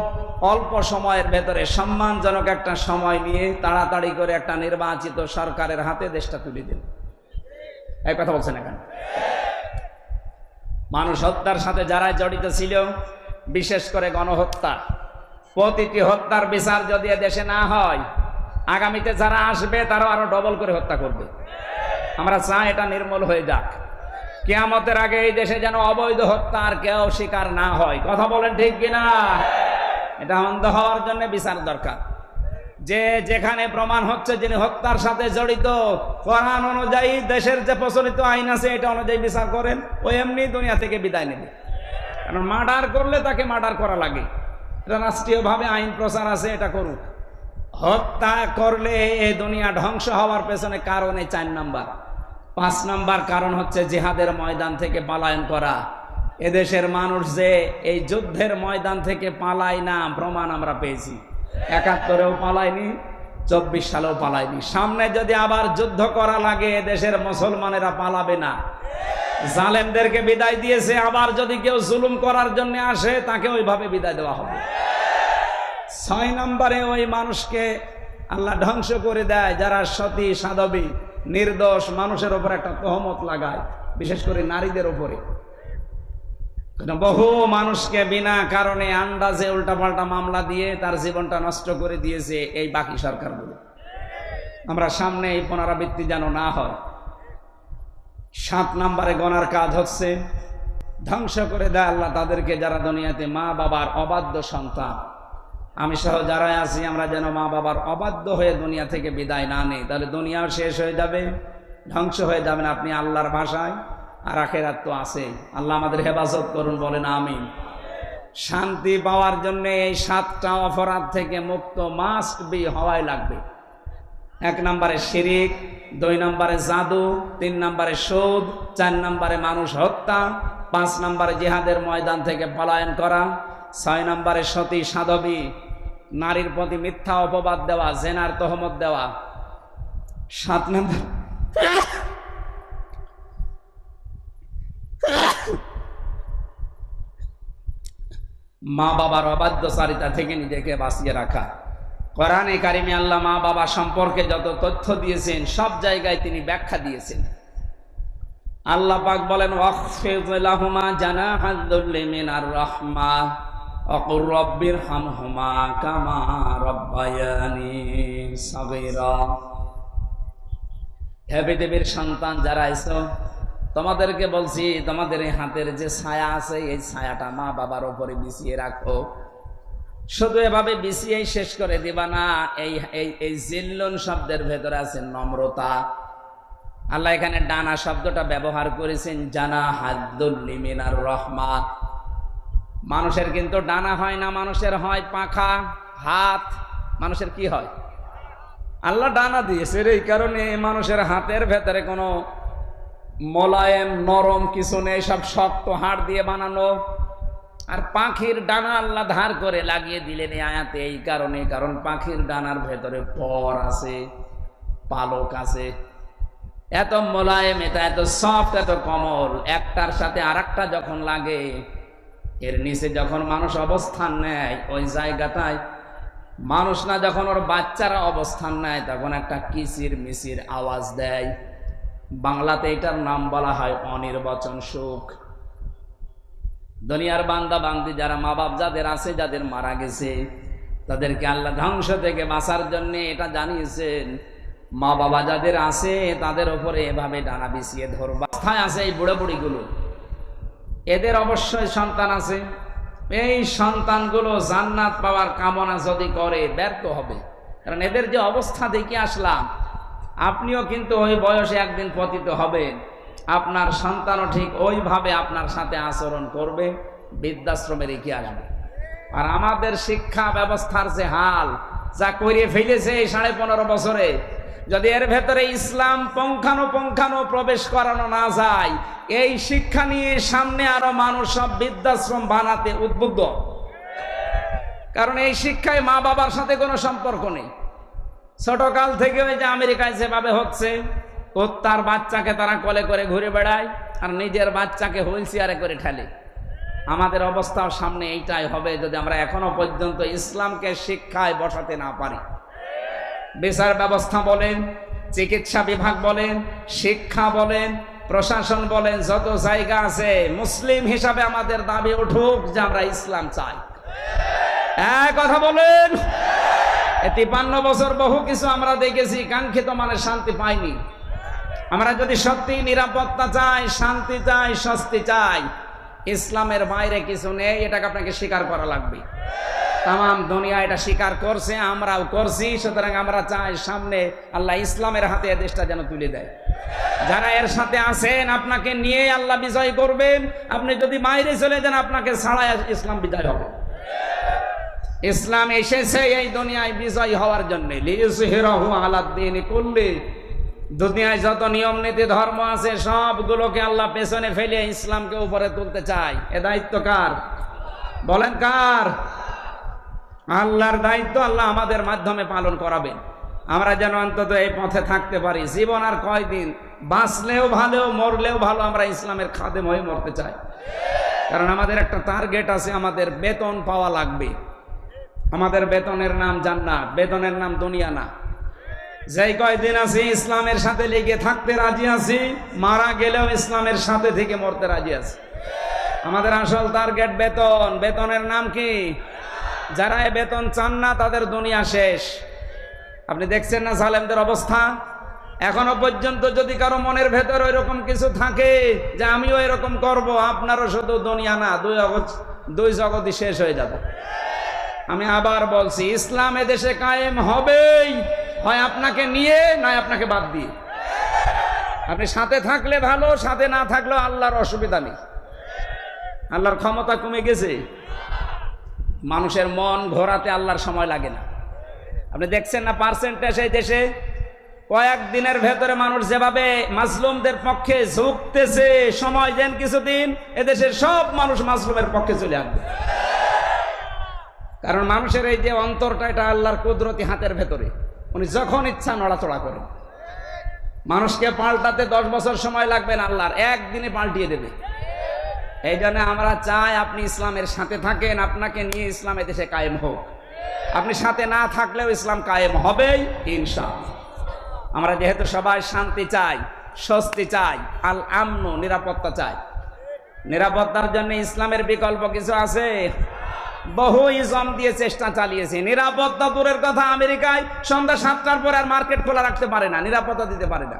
[SPEAKER 1] অল্প সময়ের ভেতরে সম্মানজনক একটা সময় নিয়ে তাড়াতাড়ি করে একটা নির্বাচিত সরকারের হাতে দেশটা তুলে দিন। এই কথা বলছেন এখন? মানুষ হত্যার সাথে যারা জড়িত ছিল, বিশেষ করে গণহত্যা, প্রতিটি হত্যার বিচার যদি দেশে না হয়, আগামীতে যারা আসবে তারা আরো ডবল করে হত্যা করবে। আমরা চাই এটা নির্মূল হয়ে যাক। কিয়ামতের আগে এই দেশে যেন অবৈধ হত্যা আর কেউ শিকার না হয়। কথা বলেন ঠিক কিনা? এটা বন্ধ হওয়ার জন্য বিচার দরকার। যে যেখানে প্রমাণ হচ্ছে যিনি হত্যার সাথে জড়িত, কোরআন অনুযায়ী দেশের যে প্রচলিত আইন আছে এটা অনুযায়ী বিচার করেন, ও এমনি দুনিয়া থেকে বিদায় নেবে। কারণ মার্ডার করলে তাকে মার্ডার করা লাগে, এটা রাষ্ট্রীয়ভাবে আইন প্রচার আছে, এটা করুক। হত্যা করলে এই দুনিয়া ধ্বংস হওয়ার পেছনে কারণ এই 4 নাম্বার। 5 নাম্বার কারণ হচ্ছে জিহাদের ময়দান থেকে পলায়ন করা। এদেশের মানুষ যে এই যুদ্ধের ময়দান থেকে পালায় না, প্রমাণ আমরা পেয়েছি। 71-এও পালায়নি, 24 সালেও পালায়নি। সামনে যদি আবার যুদ্ধ করা লাগে, দেশের মুসলমানেরা পালাবে না। জালেমদেরকে বিদায় দিয়েছে, আবার যদি কেউ জুলুম করার জন্য আসে তাকে ওইভাবে বিদায় দেওয়া হবে। 6 নম্বরে ওই মানুষকে আল্লাহ ধ্বংস করে দেয় যারা সতী সাধবী নির্দোষ মানুষের উপর একটা তহমত লাগায়, বিশেষ করে নারীদের উপরে। বহু মানুষকে বিনা কারণে আন্দাজে উল্টাপাল্টা মামলা দিয়ে তার জীবনটা নষ্ট করে দিয়েছে এই বাকি সরকারগুলো। আমরা সামনে এই পুনরাবৃত্তি যেন না হয়। 7 নম্বরে গনার কাজ হচ্ছে ধ্বংস করে দেয় আল্লাহ তাদেরকে যারা দুনিয়াতে মা বাবার অবাধ্য সন্তান। আমি সহ যারা আছি আমরা যেন মা বাবার অবাধ্য হয়ে দুনিয়া থেকে বিদায় না নেই, তাহলে দুনিয়াও শেষ হয়ে যাবে, ধ্বংস হয়ে যাবেন আপনি আল্লাহর ভাষায়, আর আখিরাত তো আছে। আল্লাহ আমাদের হেফাজত করুন, বলেন আমিন। শান্তি পাওয়ার জন্য এই 7টা অপরাধ থেকে মুক্ত মাস্ট বি হওয়াই লাগবে। 1 নম্বরে শিরিক, 2 নম্বরে জাদু, 3 নম্বরে সুদ, 4 নম্বরে মানুষ হত্যা, 5 নম্বরে জিহাদের ময়দান থেকে পলায়ন করা, 6 নম্বরে সতী সাধবী নারীর প্রতি মিথ্যা অপবাদ দেওয়া, জেনার তহমত দেওয়া, 7 নম্বর মা বাবার অবাধ্যচারিতা থেকে নিজেকে বাঁচিয়ে রাখা। কোরআনে কারিমে আল্লাহ মা বাবা সম্পর্কে যত তথ্য দিয়েছেন সব জায়গায় তিনি ব্যাখ্যা দিয়েছেন। আল্লাহ পাক বলেন ওয়াখফিদ লাহুমা জানাহাদ যুল্লি মিনার রাহমা ওয়াকুর রাব্বিরহামহুমা কামা রাব্বায়ানি সাগীরা। হে পৃথিবীর সন্তান যারা আইছো, তোমাদেরকে বলছি তোমাদের এই হাতের যে ছায়া আছে এই ছায়াটা মা বাবার উপরে বিছিয়ে রাখো। শুধু এভাবে বিছিয়েই শেষ করে দিবা না। এই জিল্লুন শব্দের ভেতরে আছে নম্রতা। আল্লাহ এখানে ডানা শব্দটা ব্যবহার করেছেন, জানা হাদ্দুল্লি মিনার রহমা। মানুষের কিন্তু ডানা হয় না, মানুষের হয় পাখা, হাত। মানুষের কি হয়? আল্লাহ ডানা দিয়েছে, এই কারণে মানুষের হাতের ভেতরে কোনো মোলায়েম নরম কিছু নেই, সব শক্ত হাড় দিয়ে বানানো। আর পাখির ডানা আল্লাহ ধার করে লাগিয়ে দিলেন এই আয়াতে এই কারণে, কারণ পাখির ডানার ভেতরে পর আছে, পালক আছে। এত মোলায়েম, এটা এত সফট, এত কোমল, একটার সাথে আরেকটা যখন লাগে, এর নিচে যখন মানুষ অবস্থান নেয় ওই জায়গাটায়, মানুষ না যখন ওর বাচ্চারা অবস্থান নেয় তখন একটা কিচির মিচির আওয়াজ দেয়। বাংলাতে এটার নাম বলা হয় অনির্বচন সুখ। দুনিয়ার বান্দা বান্দি যারা মা বাপ যাদের আছে, যাদের মারা গেছে, তাদেরকে আল্লাহ ধ্বংস থেকে বাঁচার জন্য এটা জানিয়েছেন। মা বাবা যাদের আছে তাদের উপরে এভাবে ডানা বিছিয়ে ধরবা। অবস্থায় আছে এই বুড়ো বুড়িগুলো, এদের অবশ্যই সন্তান আছে। এই সন্তানগুলো জান্নাত পাওয়ার কামনা যদি করে ব্যর্থ হবে, কারণ এদের যে অবস্থা দেখে আসলাম, আপনিও কিন্তু ওই বয়সে একদিন পতিত হবেন। আপনার সন্তানও ঠিক ওইভাবে আপনার সাথে আচরণ করবে, বৃদ্ধাশ্রমে রেখে আসবে। আর আমাদের শিক্ষা ব্যবস্থার যে হাল যা করিয়ে ফেলেছে এই 15.5 বছরে, যদি এর ভেতরে ইসলাম পুঙ্খানুপুঙ্খানু প্রবেশ করানো না যায়, এই শিক্ষা নিয়ে সামনে আরো মানুষ সব বৃদ্ধাশ্রম বানাতে উদ্বুদ্ধ। কারণ এই শিক্ষায় মা বাবার সাথে কোনো সম্পর্ক নেই। ছোটকাল থেকে ওই যে আমেরিকায় যেভাবে হচ্ছে, তার বাচ্চাকে তারা কোলে করে ঘুরে বেড়ায় আর নিজের বাচ্চাকে হুইল চেয়ারে করে ঠেলে। আমাদের অবস্থাও সামনে এইটাই হবে যদি আমরা এখনো পর্যন্ত ইসলামকে শিক্ষায় বসাতে না পারি। বিচার ব্যবস্থা বলেন, চিকিৎসা বিভাগ বলেন, শিক্ষা বলেন, প্রশাসন বলেন, যত জায়গা আছে, মুসলিম হিসাবে আমাদের দাবি উঠুক যে আমরা ইসলাম চাই। এক কথা বলেন। 53 বছর বহু কিছু আমরা দেখেছি, কাঙ্ক্ষিত মানে শান্তি পাইনি। আমরা যদি সত্যি নিরাপত্তা চাই, শান্তি চাই, স্বস্তি চাই, ইসলামের বাইরে কিছু নেই, এটাকে আপনাকে স্বীকার করা লাগবে। তাম দুনিয়া এটা স্বীকার করছে, আমরাও করছি। সুতরাং আমরা চাই সামনে আল্লাহ ইসলামের হাতে এ দেশটা যেন তুলে দেয়। যারা এর সাথে আছেন আপনাকে নিয়ে আল্লাহ বিজয় করবেন। আপনি যদি বাইরে চলে যান আপনাকে ছাড়াই ইসলাম বিজয় হবে। ইসলাম এসেছে এই দুনিয়ায় বিজয় হওয়ার জন্য। লিইয়ুযহিরাহু আলাদ-দীনি কুল্লি, দুনিয়ায় যত নিয়ম নীতি ধর্ম আছে সবগুলোকে আল্লাহ পেছনে ফেলে ইসলামকে উপরে তুলতে চায়। এ দায়িত্ব কার? বলেন কার? আল্লাহর দায়িত্ব। আল্লাহ আমাদের মাধ্যমে পালন করাবেন। আমরা যেন অন্তত এই পথে থাকতে পারি। জীবন আর কয়দিন, বাঁচলেও ভালো, মরলেও ভালো, আমরা ইসলামের খাদেম হয়ে মরতে চাই। কারণ আমাদের একটা টার্গেট আছে, আমাদের বেতন পাওয়া লাগবে। আমাদের বেতনের নাম জান্নাত, বেতনের নাম দুনিয়া না। যেই কয়দিন আছি ইসলামের সাথে লেগে থাকতে রাজি আছি, মারা গেলেও ইসলামের সাথে থেকে মরতে রাজি আছি। আমাদের আসল টার্গেট বেতন। বেতনের নাম কি? যারা এই বেতন চান না তাদের দুনিয়া শেষ। আপনি দেখছেন না জালেমদের অবস্থা? এখনো পর্যন্ত যদি কারো মনের ভেতর ওইরকম কিছু থাকে যে আমিও এরকম করব, আপনারও শুধু দুনিয়া না, দুই জগৎই শেষ হয়ে যাবে। আমি আবার বলছি, ইসলাম এদেশে কায়েম হবেই, হয় আপনাকে নিয়ে নয় আপনাকে বাদ দিয়ে। আপনি সাথে থাকলে ভালো, সাথে না থাকলেও আল্লাহর অসুবিধা নেই। আল্লাহর ক্ষমতা কমে গেছে। মানুষের মন ঘোরাতে আল্লাহর সময় লাগে না। আপনি দেখছেন না পার্সেন্টেজ এই দেশে কয়েকদিনের ভেতরে মানুষ যেভাবে মাজলুমদের পক্ষে ঝুঁকতেছে, সময় দেন কিছুদিন, এদেশের সব মানুষ মাজলুমের পক্ষে চলে আসবে। কারণ মানুষের এই যে অন্তরটা, এটা আল্লাহর কুদরতি হাতের ভেতরে। উনি যখন ইচ্ছা নড়াচড়া করেন। মানুষকে পাল্টাতে 10 বছর সময় লাগবে না, আল্লাহর একদিনে পাল্টিয়ে দেবে। এই জন্য আমরা চাই আপনি ইসলামের সাথে থাকেন, আপনাকে নিয়ে ইসলাম এদেশে কায়েম হোক। আপনি সাথে না থাকলেও ইসলাম কায়েম হবেই ইনশাআল্লাহ। আমরা যেহেতু সবাই শান্তি চাই, স্বস্তি চাই, আল আমন, নিরাপত্তা চাই। নিরাপত্তার জন্য ইসলামের বিকল্প কিছু আছে? বহু ইজম দিয়ে চেষ্টা চালিয়েছে। নিরাপত্তা দূরের কথা, আমেরিকায় সন্ধ্যা 7টার পর আর মার্কেট খোলা রাখতে পারে না, নিরাপত্তা দিতে পারে না।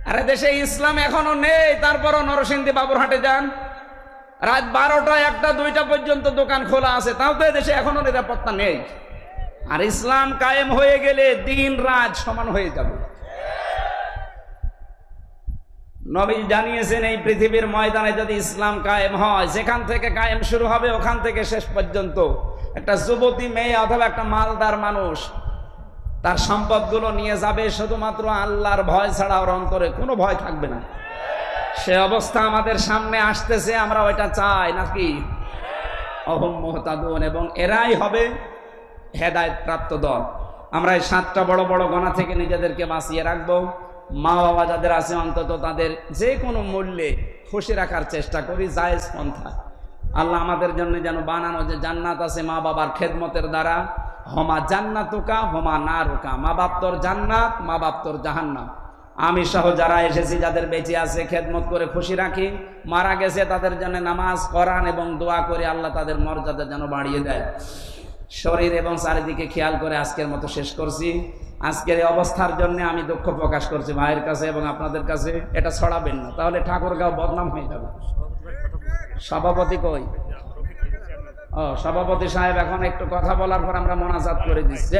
[SPEAKER 1] আরে দেশে ইসলাম এখনো নেই, তারপরও নরসিংদী বাবুরহাটে যান, রাত 12টা, 1টা, 2টা পর্যন্ত দোকান খোলা আছে, তাও তো দেশে এখনো নিরাপত্তা নেই। আর ইসলাম কায়েম হয়ে গেলে দিন রাত সমান হয়ে যাবে। নবী জানিয়েছেন এই পৃথিবীর ময়দানে যদি ইসলাম কায়েম হয়, যেখান থেকে কায়েম শুরু হবে ওখান থেকে শেষ পর্যন্ত একটা যুবতী মেয়ে অথবা একটা মালদার মানুষ তার সম্পদগুলো নিয়ে যাবে, শুধুমাত্র আল্লাহর ভয় ছাড়া ওর অন্তরে কোনো ভয় থাকবে না। সে অবস্থা আমাদের সামনে আসতেছে, আমরা ওইটা চাই নাকি? অহম মুহতাদুন, এবং এরাই হবে হেদায়েত প্রাপ্ত দল। আমরা এই 7টা বড় বড় গোনা থেকে নিজেদেরকে বাঁচিয়ে রাখবো। মা বাবা যাদের আছে অন্তত তাদের যে কোনো মূল্যে খুশি রাখার চেষ্টা করি, জায়েজ পন্থা। আল্লাহ আমাদের জন্য যেন বানানো যে জান্নাত আছে মা বাবার খেদমতের দ্বারা, হমা জান্নাতুকা হমা নারুকা, মা বাপ তোর জান্নাত, মা বাপ তোর জাহান্নাম। আমি সহ যারা এসেছি, যাদের বেঁচে আছে খেদমত করে খুশি রাখি, মারা গেছে তাদের জন্য নামাজ, কোরআন এবং দোয়া করে আল্লাহ তাদের মর্যাদা যেন বাড়িয়ে দেয়। শরীর এবং চারিদিকে খেয়াল করে আজকের মতো শেষ করছি। আজকের এই অবস্থার জন্য আমি দুঃখ প্রকাশ করছি ভাইয়ের কাছে এবং আপনাদের কাছে। এটা ছড়াবেন না, তাহলে ঠাকুরগাঁও বদনাম হয়ে যাবে। সভাপতি কই? ও সভাপতি সাহেব এখন একটু কথা বলার পর আমরা মোনাজাত করে দিচ্ছি।